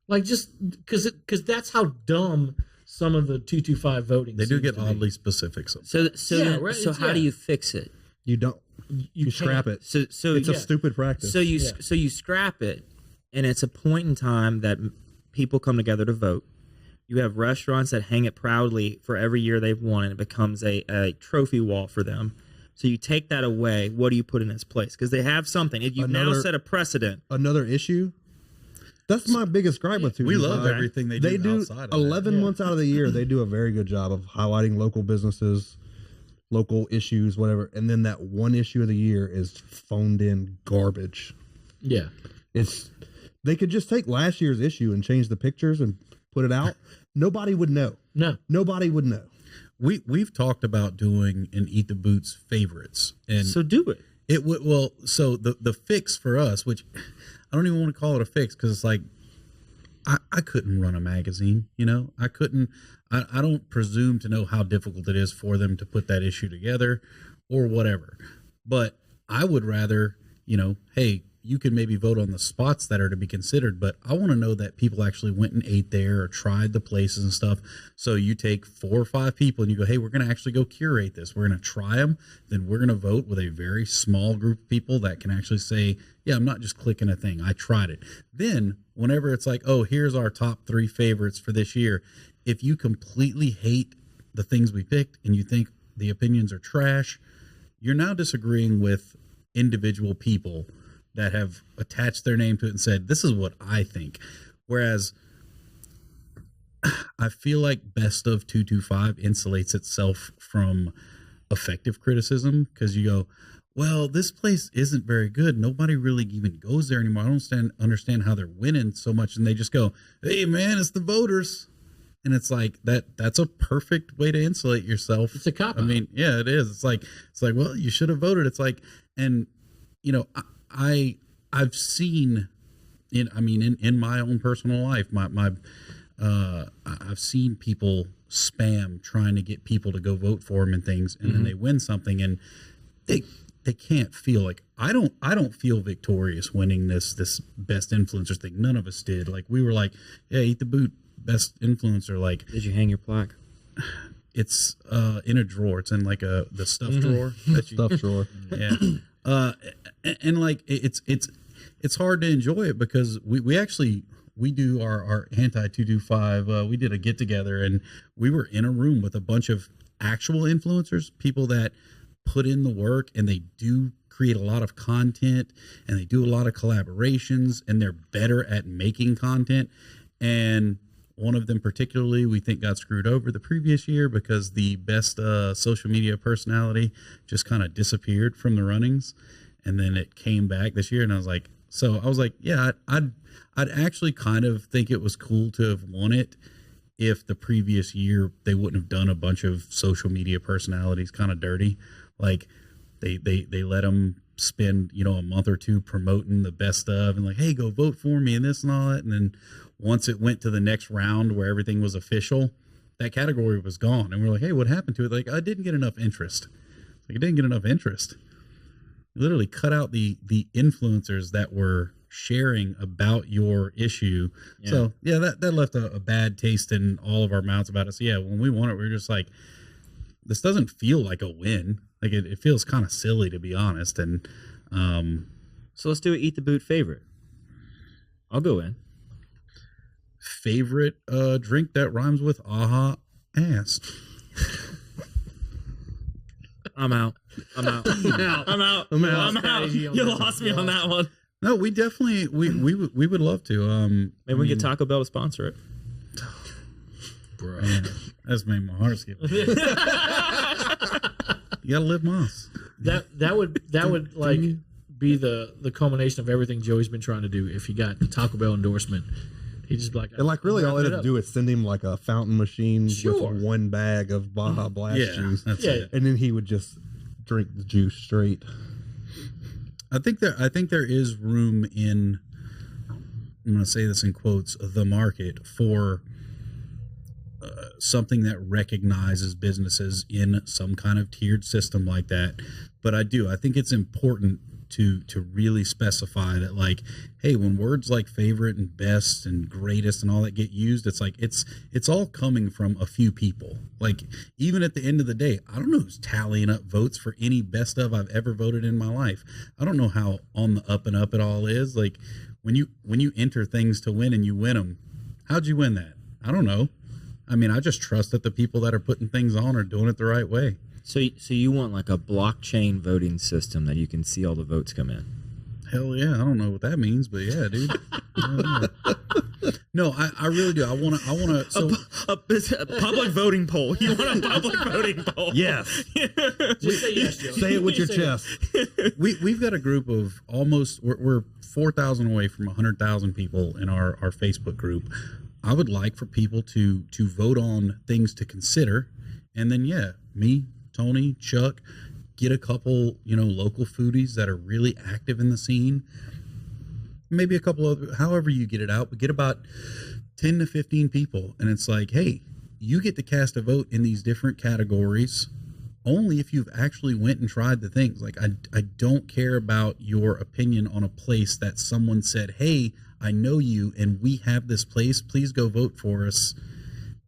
Like, just because that's how dumb some of the 225 voting. They do get oddly specific. So right, how do you fix it? You don't. You scrap it. So it's a stupid practice. So you scrap it, and it's a point in time that people come together to vote. You have restaurants that hang it proudly for every year they've won, and it becomes a trophy wall for them. So you take that away. What do you put in its place? Because they have something. You've now set a precedent. Another issue. That's my biggest gripe with 225. We love everything they do outside of 11 months out of the year, they do a very good job of highlighting local businesses, local issues, whatever. And then that one issue of the year is phoned in garbage. Yeah. They could just take last year's issue and change the pictures and put it out. Nobody would know. No. Nobody would know. We've talked about doing an Eat the Boots favorites. And So do it. It would, well, so the fix for us, which I don't even want to call it a fix because it's like I couldn't run a magazine, you know. I don't presume to know how difficult it is for them to put that issue together or whatever. But I would rather, you know, hey, you can maybe vote on the spots that are to be considered, but I want to know that people actually went and ate there or tried the places and stuff. So you take 4 or 5 people and you go, hey, we're going to actually go curate this. We're going to try them. Then we're going to vote with a very small group of people that can actually say, yeah, I'm not just clicking a thing. I tried it. Then whenever it's like, oh, here's our top 3 favorites for this year. If you completely hate the things we picked and you think the opinions are trash, you're now disagreeing with individual people that have attached their name to it and said, this is what I think. Whereas I feel like Best of 225 insulates itself from effective criticism because you go, well, this place isn't very good. Nobody really even goes there anymore. I don't understand how they're winning so much. And they just go, hey, man, it's the voters. And it's like that's a perfect way to insulate yourself. It's a cop-out. I mean, yeah, it is. It's like, well, you should have voted. It's like, and you know, I've seen in my own personal life, I've seen people spam trying to get people to go vote for them and things, and then they win something and they can't feel like I don't feel victorious winning this best influencer thing. None of us did. Like we were like, yeah, Eat the Boot best influencer. Like, did you hang your plaque? It's in a drawer. It's in like the stuff drawer. Stuff drawer. Yeah. And like it's hard to enjoy it because we do our anti-225. We did a get together and we were in a room with a bunch of actual influencers, people that put in the work and they do create a lot of content and they do a lot of collaborations and they're better at making content. And one of them particularly we think got screwed over the previous year because the best social media personality just kind of disappeared from the runnings. And then it came back this year and I was like, yeah, I'd actually kind of think it was cool to have won it if the previous year they wouldn't have done a bunch of social media personalities kind of dirty. Like they let them spend, you know, a month or two promoting the best of and like, hey, go vote for me and this and all that. And then once it went to the next round where everything was official, that category was gone. And we're like, hey, what happened to it? Like, I didn't get enough interest. Like, it didn't get enough interest. Literally cut out the influencers that were sharing about your issue. Yeah. So yeah, that left a bad taste in all of our mouths about it. So yeah, when we won it, we were just like, this doesn't feel like a win. Like it feels kind of silly to be honest. And So let's do an Eat the Boot favorite. I'll go in. Favorite drink that rhymes with aha ass. I'm out. I'm out. I'm out. You lost me on that one. No, we definitely we would love to. Maybe we get Taco Bell to sponsor it. Bro, man, that's made my heart skip. You gotta live Moss. That would like be the culmination of everything Joey's been trying to do. If he got the Taco Bell endorsement, he'd just be like, And like really all they had to do is send him like a fountain machine Sure. with one bag of Baja Blast juice. That's Yeah. it. And then he would just drink the juice straight. I think there is room in, I'm going to say this in quotes, the market for something that recognizes businesses in some kind of tiered system like that. But I think it's important to really specify that, like, hey, when words like favorite and best and greatest and all that get used, it's like it's all coming from a few people. Like, even at the end of the day, I don't know who's tallying up votes for any best of I've ever voted in my life. I don't know how on the up and up it all is. Like, when you enter things to win and you win them, how'd you win that? I don't know. I mean, I just trust that the people that are putting things on are doing it the right way. So you want like a blockchain voting system that you can see all the votes come in? Hell yeah, I don't know what that means, but yeah, dude. No, I really do. I want to. So A public voting poll. You want a public voting poll? Yes. Just say yes, Joey. Say it with your chest. we've got a group of almost we're 4,000 away from 100,000 people in our Facebook group. I would like for people to vote on things to consider, and then me, Tony, Chuck, get a couple, local foodies that are really active in the scene. Maybe a couple of, however you get it out, but get about 10 to 15 people. And it's like, hey, you get to cast a vote in these different categories only if you've actually went and tried the things. Like, I don't care about your opinion on a place that someone said, hey, I know you and we have this place. Please go vote for us.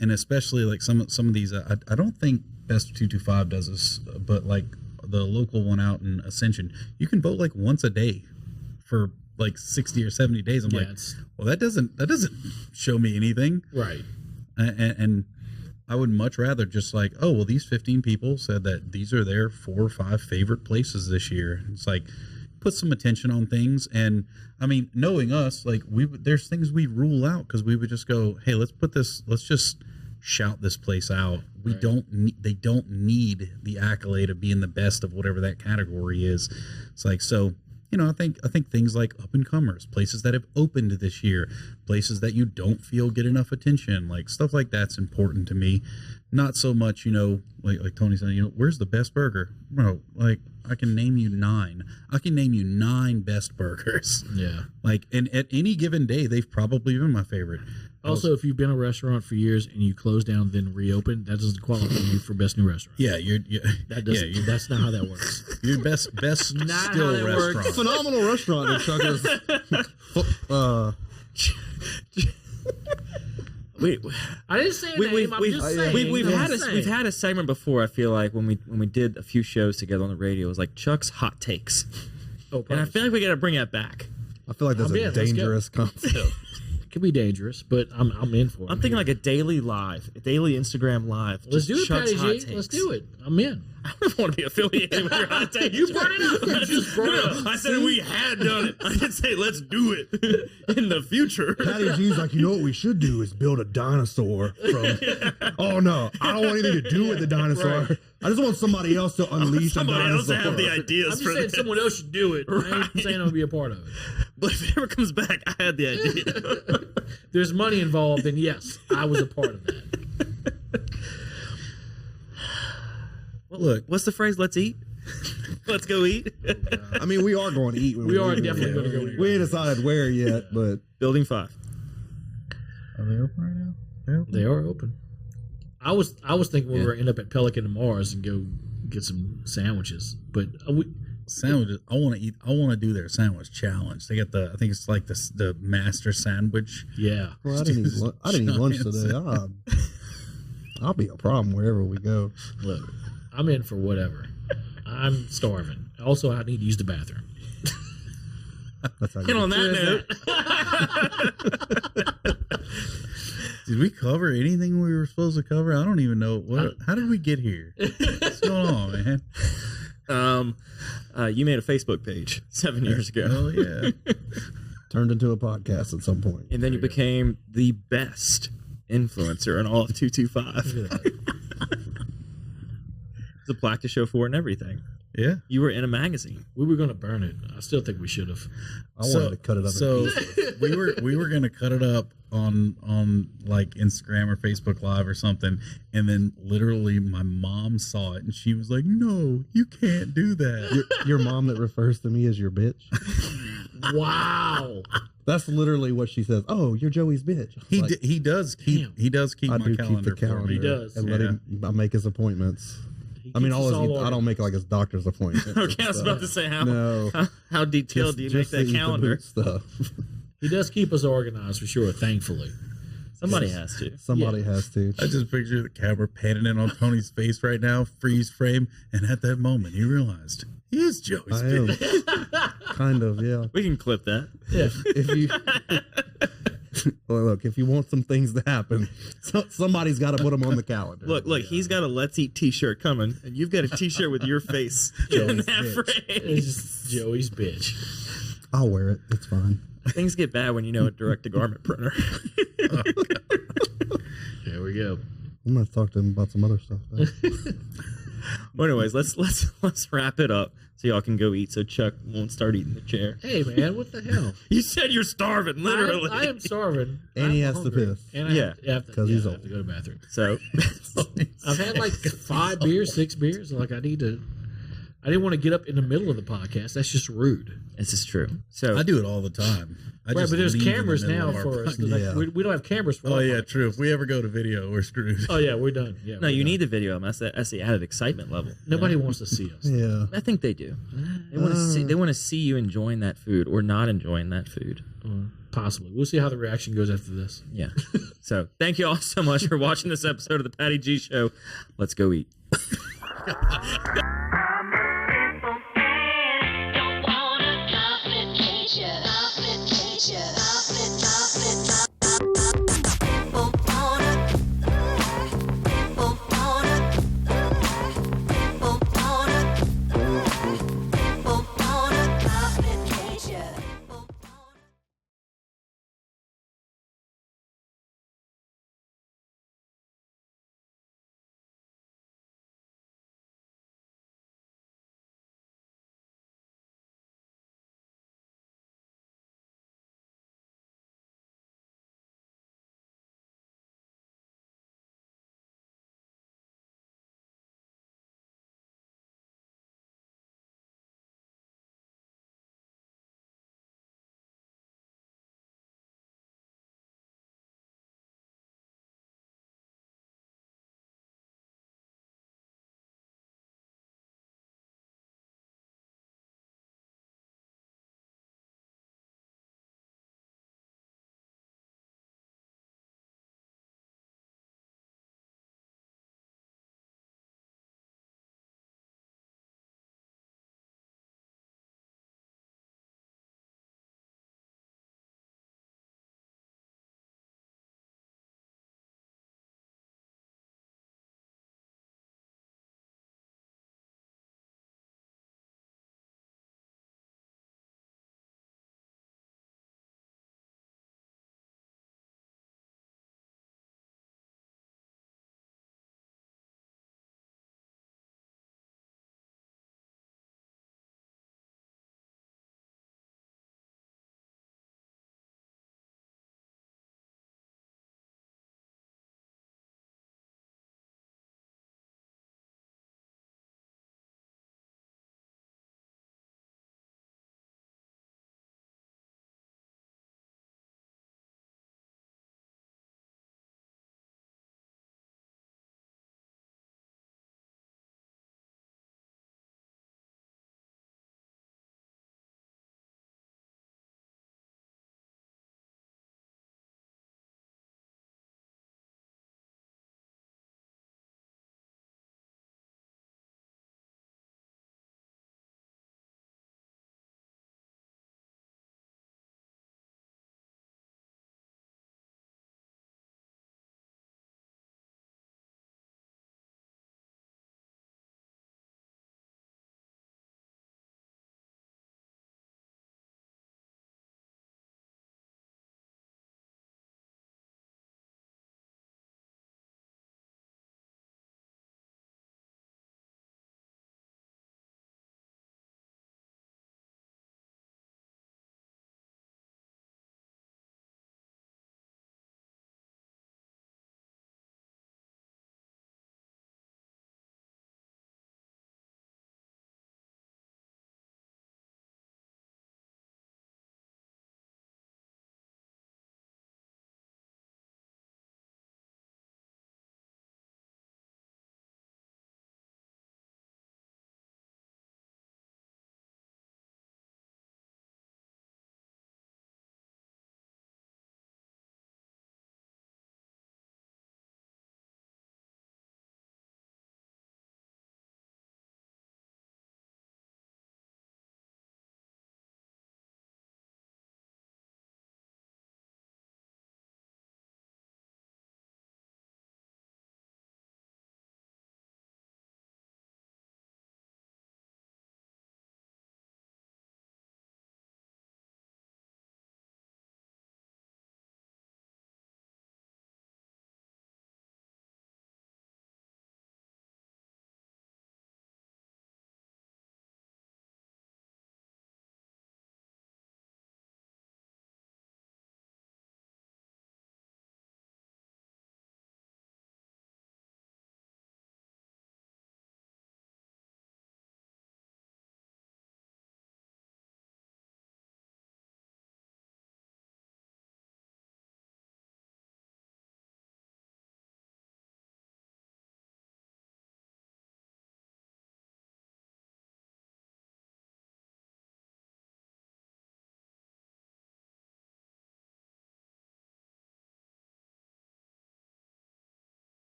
And especially like some of these, I don't think Best 225 does this, but like the local one out in Ascension, you can vote like once a day for like 60 or 70 days. I'm like, well, that doesn't show me anything. Right. And I would much rather just like, oh, well, these 15 people said that these are their 4 or 5 favorite places this year. It's like, put some attention on things. And I mean, knowing us, like there's things we rule out because we would just go, hey, let's just shout this place out. They don't need the accolade of being the best of whatever that category is. It's like, so, I think things like up and comers, places that have opened this year, places that you don't feel get enough attention, like stuff like that's important to me. Not so much, like Tony said, where's the best burger? Bro, like I can name you 9. I can name you 9 best burgers. Yeah. Like, and at any given day, they've probably been my favorite. Also, if you've been a restaurant for years and you close down then reopen, that doesn't qualify you for best new restaurant. Yeah, That's not how that works. Your best still restaurant. Phenomenal restaurant in Chuckers. Wait, I didn't say name. I'm just saying. We've had a segment before. I feel like when we did a few shows together on the radio, it was like Chuck's hot takes, and I feel like we got to bring that back. I feel like that's a dangerous concept. It could be dangerous, but I'm in for it. I'm thinking like a daily Instagram live. Let's do it, Chuck's Patty G. Let's do it. I'm in. I don't want to be affiliated with your hot takes. You brought it up. You just brought it up. I said we had done it. I didn't say let's do it in the future. Patty G's like, what we should do is build a dinosaur from. Oh no, I don't want anything to do with the dinosaur. Right. I just want somebody else to unleash a dinosaur. Somebody else to have the ideas. I'm just saying someone else should do it. Right. I ain't saying I'm gonna be a part of it. But if it ever comes back, I had the idea. There's money involved, and yes, I was a part of that. Well, look, what's the phrase? Let's eat. Let's go eat. I mean, we are going to eat. We are definitely going to go eat. We ain't decided where yet, but Building 5. Are they open right now? They are open. I was thinking we were going to end up at Pelican and Mars and go get some sandwiches, but sandwiches. I want to do their sandwich challenge. They got I think it's like the master sandwich. Yeah. Well, I didn't eat lunch today. I'll be a problem wherever we go. Look, I'm in for whatever. I'm starving. Also, I need to use the bathroom. That's how And on that note, Did we cover anything we were supposed to cover? I don't even know. How did we get here? What's going on, man? you made a Facebook page 7 years ago. Oh, yeah. turned into a podcast at some point. And then you became the best influencer in all of 225. There's a plaque to show for it and everything. Yeah. You were in a magazine. We were going to burn it. I still think we should have. I wanted to cut it up. So we were going to cut it up on like Instagram or Facebook Live or something, and then literally my mom saw it and she was like, "No, you can't do that." your mom that refers to me as your bitch. Wow. That's literally what she says. Oh, you're Joey's bitch. He Like, does keep I my do calendar, keep the calendar. for me. He does. and let him make his appointments. He I mean, keeps us all I don't make like his doctor's appointment. Okay, I was about to say No. how detailed do you make to that eat the calendar? boot stuff. He does keep us organized for sure, thankfully. Somebody has to. Somebody has to. I just picture the camera panning in on Tony's face right now, freeze frame, and at that moment he realized he is Joey's I am. bitch. Kind of, yeah. We can clip that. Yeah. If you well, look, if you want some things to happen, somebody's got to put them on the calendar. Look, he's got a Let's Eat t-shirt coming, and you've got a t-shirt with your face in that frame. It's just Joey's bitch. I'll wear it. It's fine. Things get bad when you know a direct-to-garment printer. There we go. I'm going to talk to him about some other stuff. Though. Well, anyways, let's wrap it up so y'all can go eat. So Chuck won't start eating the chair. Hey, man, what the hell? You said you're starving, literally. I am starving. And he I'm has to hungry. piss. And I Yeah, have to, 'cause he's I old. have to go to the bathroom. So I've had like 5 beers, 6 beers. Like I didn't want to get up in the middle of the podcast. That's just rude. this is true. So I do it all the time. I Right, just but there's leave in the cameras middle now of our for us. podcast. Like, Yeah. we don't have cameras for Oh our yeah, podcast. true. If we ever go to video, we're screwed. Oh yeah, we're done. Yeah, no, we're you done. need the video. That's the added excitement level. Nobody wants to see us. Yeah. I think they do. They want to see. They want to see you enjoying that food or not enjoying that food. Possibly. We'll see how the reaction goes after this. Yeah. So thank you all so much for watching this episode of the Patty G Show. Let's go eat.